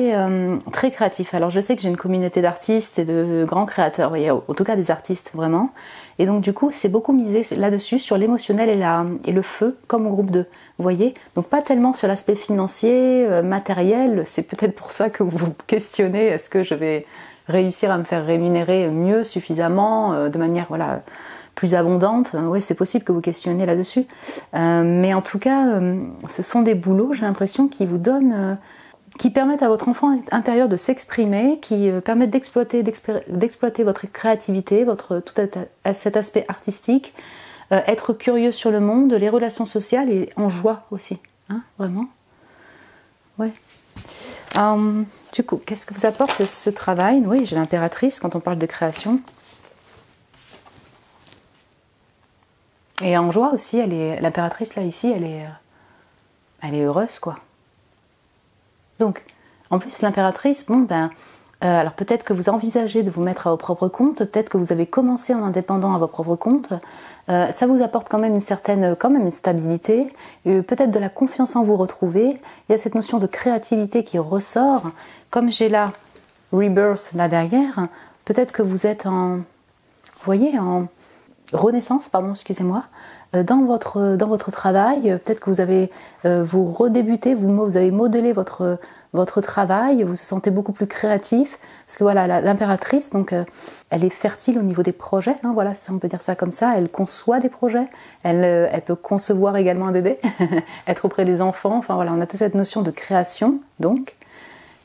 très créatifs. Alors je sais que j'ai une communauté d'artistes et de grands créateurs, vous voyez, en tout cas des artistes vraiment. Et donc du coup, c'est beaucoup misé là-dessus, sur l'émotionnel et le feu, comme au groupe 2. Vous voyez? Donc pas tellement sur l'aspect financier, matériel. C'est peut-être pour ça que vous vous questionnez, est-ce que je vais réussir à me faire rémunérer mieux, suffisamment, de manière, voilà... plus abondante, oui, c'est possible que vous questionnez là-dessus. Mais en tout cas, ce sont des boulots, j'ai l'impression, qui vous donnent, qui permettent à votre enfant intérieur de s'exprimer, qui permettent d'exploiter votre créativité, tout cet aspect artistique, être curieux sur le monde, les relations sociales et en joie aussi. Hein, vraiment. Ouais. Du coup, qu'est-ce que vous apporte ce travail? Oui, j'ai l'impératrice quand on parle de création. Et en joie aussi, l'impératrice là ici, elle est heureuse quoi. Donc, en plus l'impératrice, bon ben, alors peut-être que vous envisagez de vous mettre à vos propres comptes, peut-être que vous avez commencé en indépendant à vos propres comptes, ça vous apporte quand même une stabilité, peut-être de la confiance en vous retrouver. Il y a cette notion de créativité qui ressort, comme j'ai là Rebirth là derrière, peut-être que vous êtes en renaissance, pardon, excusez-moi, dans votre travail, peut-être que vous avez vous redébutez, vous avez modelé votre travail, vous vous sentez beaucoup plus créatif, parce que voilà, l'impératrice, donc elle est fertile au niveau des projets, hein, voilà, on peut dire ça comme ça, elle conçoit des projets, elle peut concevoir également un bébé, être auprès des enfants, enfin voilà, on a toute cette notion de création, donc,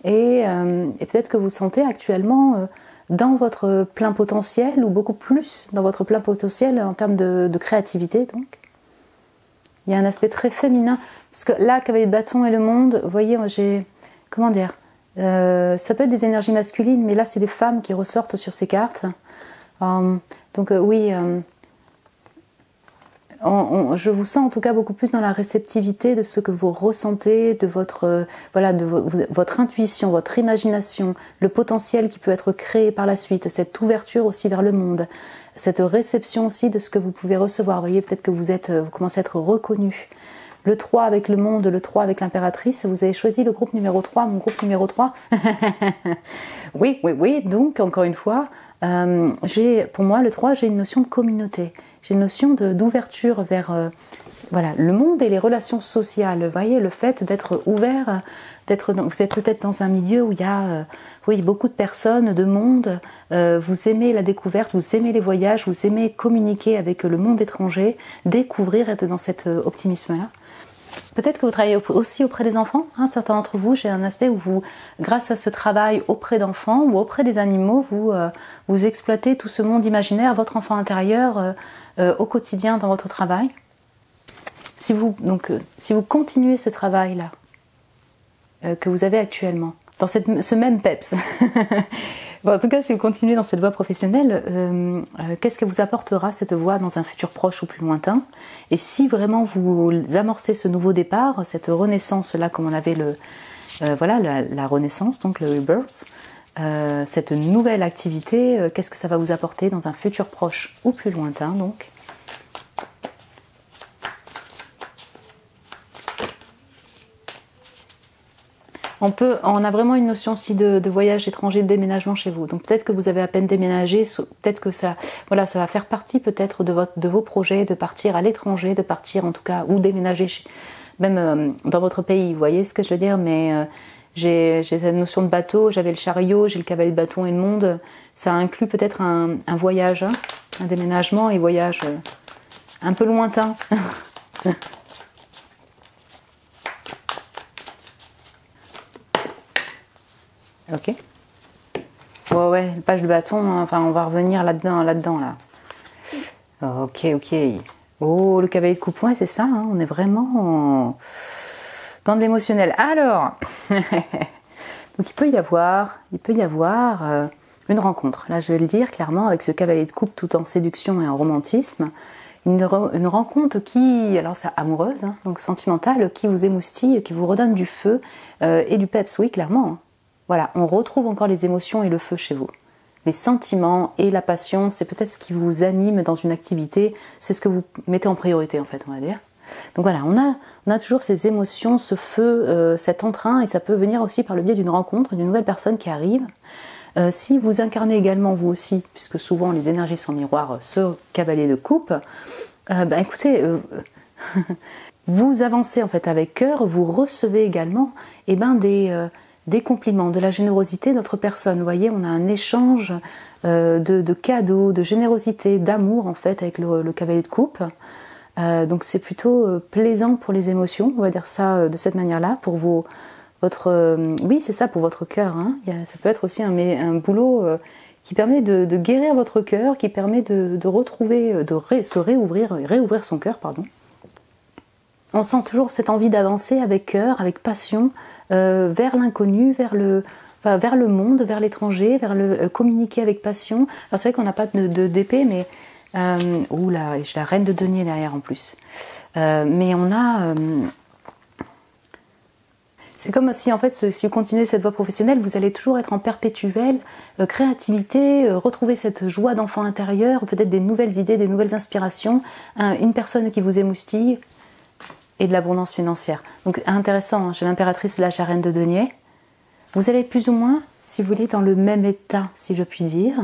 et peut-être que vous sentez actuellement dans votre plein potentiel, ou beaucoup plus dans votre plein potentiel en termes de créativité, donc. Il y a un aspect très féminin, parce que là, qu'avec le bâton et le monde, vous voyez, moi j'ai... Comment dire ça peut être des énergies masculines, mais là, c'est des femmes qui ressortent sur ces cartes. Oui... je vous sens en tout cas beaucoup plus dans la réceptivité de ce que vous ressentez, de votre intuition, votre imagination, le potentiel qui peut être créé par la suite, cette ouverture aussi vers le monde, cette réception aussi de ce que vous pouvez recevoir. Vous voyez, peut-être que vous commencez à être reconnu. Le 3 avec le monde, le 3 avec l'impératrice, vous avez choisi le groupe numéro 3, mon groupe numéro 3. Oui, donc encore une fois, pour moi le 3, j'ai une notion de communauté. J'ai une notion d'ouverture vers le monde et les relations sociales. Vous voyez, le fait d'être ouvert, vous êtes peut-être dans un milieu où il y a beaucoup de personnes, de monde, vous aimez la découverte, vous aimez les voyages, vous aimez communiquer avec le monde étranger, découvrir, être dans cet optimisme-là. Peut-être que vous travaillez aussi auprès des enfants, hein, certains d'entre vous, j'ai un aspect où vous, grâce à ce travail auprès d'enfants ou auprès des animaux, vous exploitez tout ce monde imaginaire, votre enfant intérieur, au quotidien dans votre travail. Si vous continuez ce travail-là que vous avez actuellement, dans ce même PEPS, bon, en tout cas si vous continuez dans cette voie professionnelle, qu'est-ce que vous apportera cette voie dans un futur proche ou plus lointain? Et si vraiment vous amorcez ce nouveau départ, cette renaissance-là, comme on avait la renaissance, donc le rebirth, cette nouvelle activité, qu'est-ce que ça va vous apporter dans un futur proche ou plus lointain donc? On a vraiment une notion aussi de voyage étranger, de déménagement chez vous. Donc peut-être que vous avez à peine déménagé, peut-être que ça va faire partie peut-être de vos projets, de partir à l'étranger, de partir en tout cas, ou déménager même dans votre pays, vous voyez ce que je veux dire, mais j'ai cette notion de bateau, j'avais le chariot, j'ai le cavalier de bâton et le monde. Ça inclut peut-être un voyage, hein, un déménagement et voyage un peu lointain. Ok. Ouais, page de bâton, hein, enfin on va revenir là-dedans, là. Ok. Oh, le cavalier de coupe, ouais, c'est ça, hein, on est vraiment dans de l'émotionnel. Alors, donc il peut y avoir une rencontre. Là, je vais le dire clairement, avec ce cavalier de coupe tout en séduction et en romantisme. Une rencontre qui, alors c'est amoureuse, hein, donc sentimentale, qui vous émoustille, qui vous redonne du feu et du peps, oui, clairement. Hein. Voilà, on retrouve encore les émotions et le feu chez vous. Les sentiments et la passion, c'est peut-être ce qui vous anime dans une activité, c'est ce que vous mettez en priorité en fait, on va dire. Donc voilà, on a toujours ces émotions, ce feu, cet entrain, et ça peut venir aussi par le biais d'une rencontre, d'une nouvelle personne qui arrive. Si vous incarnez également vous aussi, puisque souvent les énergies sont miroirs, ce cavalier de coupe, écoutez, vous avancez en fait avec cœur, vous recevez également des compliments, de la générosité d'autres personnes. Vous voyez, on a un échange de cadeaux, de générosité, d'amour en fait avec le cavalier de coupe. Donc c'est plutôt plaisant pour les émotions, on va dire ça de cette manière-là, pour oui, c'est ça, pour votre cœur. Hein. Ça peut être aussi un boulot qui permet de guérir votre cœur, qui permet de retrouver, se réouvrir son cœur, pardon. On sent toujours cette envie d'avancer avec cœur, avec passion, vers l'inconnu, vers le monde, vers l'étranger, vers le communiquer avec passion. Alors c'est vrai qu'on n'a pas d'épée, mais oula, j'ai la reine de denier derrière en plus. Mais on a c'est comme si en fait, si vous continuez cette voie professionnelle, vous allez toujours être en perpétuelle créativité, retrouver cette joie d'enfant intérieur, peut-être des nouvelles idées, des nouvelles inspirations, une personne qui vous émoustille et de l'abondance financière. Donc intéressant, hein, chez l'impératrice, là, la reine de denier, vous allez être plus ou moins, si vous voulez, dans le même état, si je puis dire,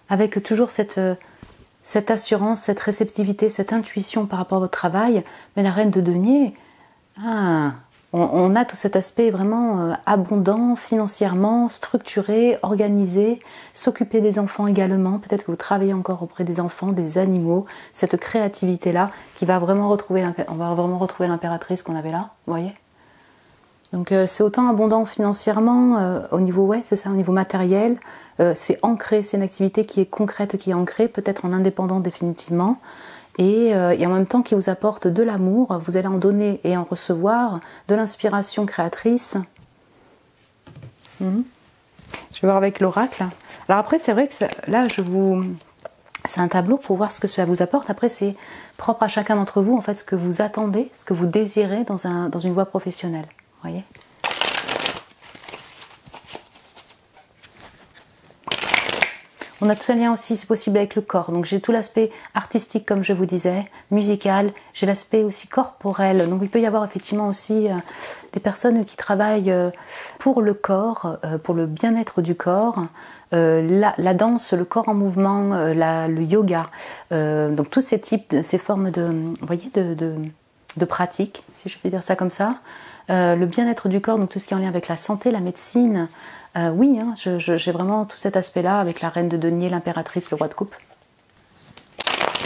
avec toujours cette assurance, cette réceptivité, cette intuition par rapport à votre travail. Mais la reine de denier, on a tout cet aspect vraiment abondant, financièrement, structuré, organisé, s'occuper des enfants également. Peut-être que vous travaillez encore auprès des enfants, des animaux, cette créativité-là qui va vraiment retrouver l'impératrice qu'on avait là, vous voyez. Donc c'est autant abondant financièrement au niveau, ouais, c'est ça, au niveau matériel. C'est ancré, c'est une activité qui est concrète, qui est ancrée, peut-être en indépendant définitivement. Et en même temps qui vous apporte de l'amour, vous allez en donner et en recevoir, de l'inspiration créatrice. Je vais voir avec l'oracle. Alors après c'est vrai que là c'est un tableau pour voir ce que cela vous apporte. Après c'est propre à chacun d'entre vous en fait ce que vous attendez, ce que vous désirez dans une voie professionnelle. Vous voyez ? On a tout un lien aussi, c'est possible, avec le corps. Donc j'ai tout l'aspect artistique, comme je vous disais, musical. J'ai l'aspect aussi corporel. Donc il peut y avoir effectivement aussi des personnes qui travaillent pour le corps, pour le bien-être du corps. La danse, le corps en mouvement, le yoga. Donc tous ces types, ces formes de pratiques, si je peux dire ça comme ça. Le bien-être du corps, donc tout ce qui est en lien avec la santé, la médecine. Oui, hein, j'ai vraiment tout cet aspect-là avec la reine de denier, l'impératrice, le roi de coupe.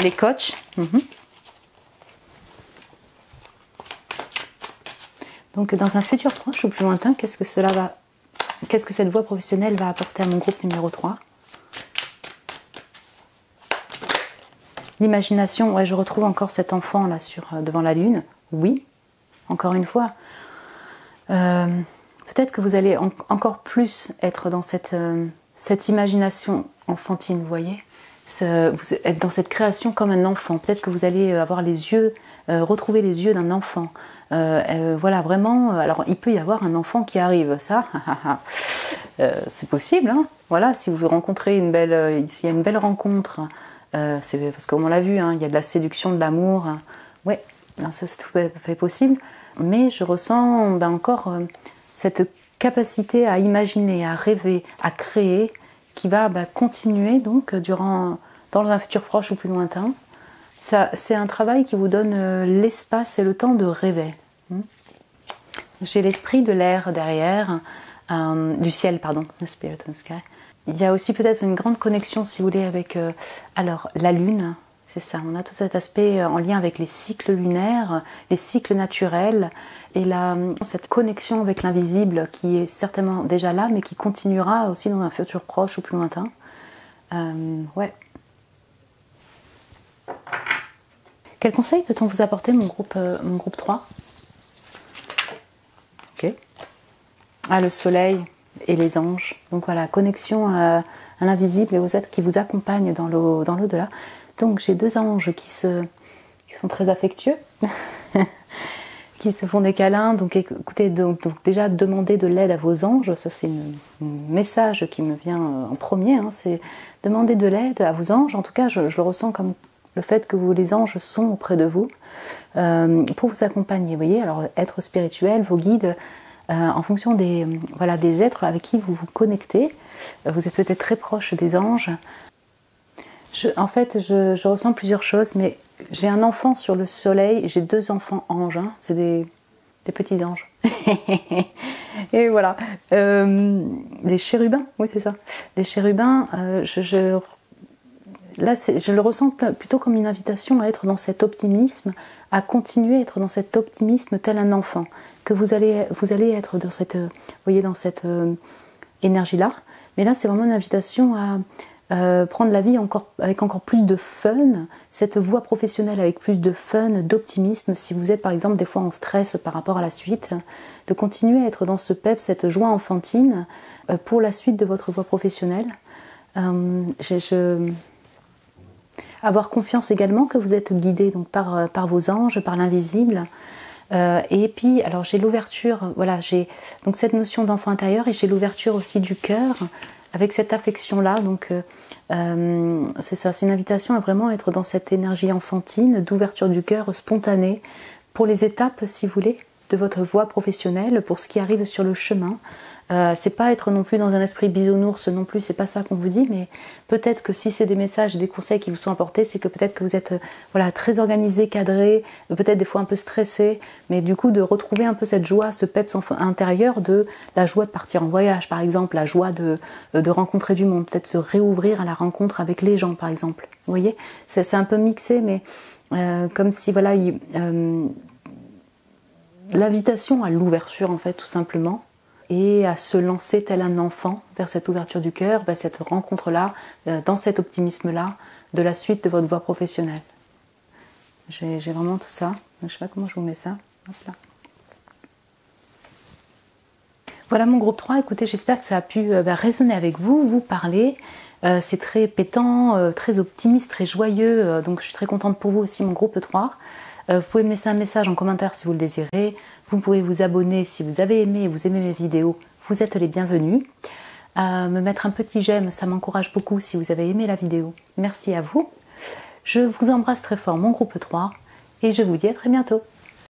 Les coachs. Donc dans un futur proche ou plus lointain, qu'est-ce que cette voie professionnelle va apporter à mon groupe numéro 3 ? L'imagination, ouais, je retrouve encore cet enfant là devant la lune. Oui, encore une fois. Peut-être que vous allez encore plus être dans cette imagination enfantine, vous voyez, vous êtes dans cette création comme un enfant. Peut-être que vous allez avoir les yeux, retrouver les yeux d'un enfant. Voilà, vraiment. Alors, il peut y avoir un enfant qui arrive, ça, c'est possible. Hein, voilà, si vous rencontrez s'il y a une belle rencontre, c'est parce qu'on l'a vu, hein, il y a de la séduction, de l'amour. Ouais, ça c'est tout à fait possible. Mais je ressens encore cette capacité à imaginer, à rêver, à créer, qui va continuer donc dans un futur proche ou plus lointain. C'est un travail qui vous donne l'espace et le temps de rêver. J'ai l'esprit de l'air derrière, du ciel, pardon, the spirit of the sky. Il y a aussi peut-être une grande connexion, si vous voulez, avec alors la lune. C'est ça, on a tout cet aspect en lien avec les cycles lunaires, les cycles naturels, et cette connexion avec l'invisible qui est certainement déjà là, mais qui continuera aussi dans un futur proche ou plus lointain. Ouais. Quel conseil peut-on vous apporter, mon groupe 3? Ok. Ah, le soleil et les anges. Donc voilà, connexion à l'invisible et aux êtres qui vous accompagnent dans l'au-delà. Donc j'ai 2 anges qui sont très affectueux, qui se font des câlins. Donc écoutez, donc déjà demandez de l'aide à vos anges. Ça c'est un message qui me vient en premier. Hein, c'est demander de l'aide à vos anges. En tout cas, je le ressens comme le fait que les anges sont auprès de vous pour vous accompagner. Vous voyez, alors être spirituel, vos guides, en fonction des êtres avec qui vous vous connectez. Vous êtes peut-être très proche des anges. En fait, je ressens plusieurs choses, mais j'ai un enfant sur le soleil, j'ai 2 enfants anges, hein, c'est des petits anges. Et voilà, des chérubins, oui c'est ça, des chérubins. Là, je le ressens plutôt comme une invitation à être dans cet optimisme, à continuer à être dans cet optimisme tel un enfant, que vous allez être dans cette, dans cette énergie-là. Mais là, c'est vraiment une invitation à prendre la vie avec encore plus de fun, cette voie professionnelle avec plus de fun, d'optimisme. Si vous êtes par exemple des fois en stress par rapport à la suite, de continuer à être dans ce pep, cette joie enfantine pour la suite de votre voie professionnelle. Avoir confiance également que vous êtes guidé donc par vos anges, par l'invisible. Et puis, alors j'ai l'ouverture, voilà, j'ai donc cette notion d'enfant intérieur et j'ai l'ouverture aussi du cœur avec cette affection-là. Donc, c'est ça, c'est une invitation à vraiment être dans cette énergie enfantine, d'ouverture du cœur spontanée pour les étapes, si vous voulez, de votre voie professionnelle, pour ce qui arrive sur le chemin. C'est pas être non plus dans un esprit bisounours non plus, c'est pas ça qu'on vous dit, mais peut-être que si c'est des messages et des conseils qui vous sont apportés, c'est que peut-être que vous êtes très organisé, cadré, peut-être des fois un peu stressé, mais du coup de retrouver un peu cette joie, ce peps intérieur, de la joie de partir en voyage par exemple, la joie de rencontrer du monde, peut-être se réouvrir à la rencontre avec les gens par exemple. Vous voyez, c'est un peu mixé, mais comme si voilà, l'invitation à l'ouverture en fait tout simplement, et à se lancer tel un enfant vers cette ouverture du cœur, vers cette rencontre-là, dans cet optimisme-là, de la suite de votre voie professionnelle. J'ai vraiment tout ça. Donc, je ne sais pas comment je vous mets ça. Hop là. Voilà mon groupe 3. Écoutez, j'espère que ça a pu résonner avec vous, vous parler. C'est très pétant, très optimiste, très joyeux. Donc je suis très contente pour vous aussi, mon groupe 3. Vous pouvez me laisser un message en commentaire si vous le désirez. Vous pouvez vous abonner si vous avez aimé et vous aimez mes vidéos. Vous êtes les bienvenus. Me mettre un petit j'aime, ça m'encourage beaucoup si vous avez aimé la vidéo. Merci à vous. Je vous embrasse très fort, mon groupe 3. Et je vous dis à très bientôt.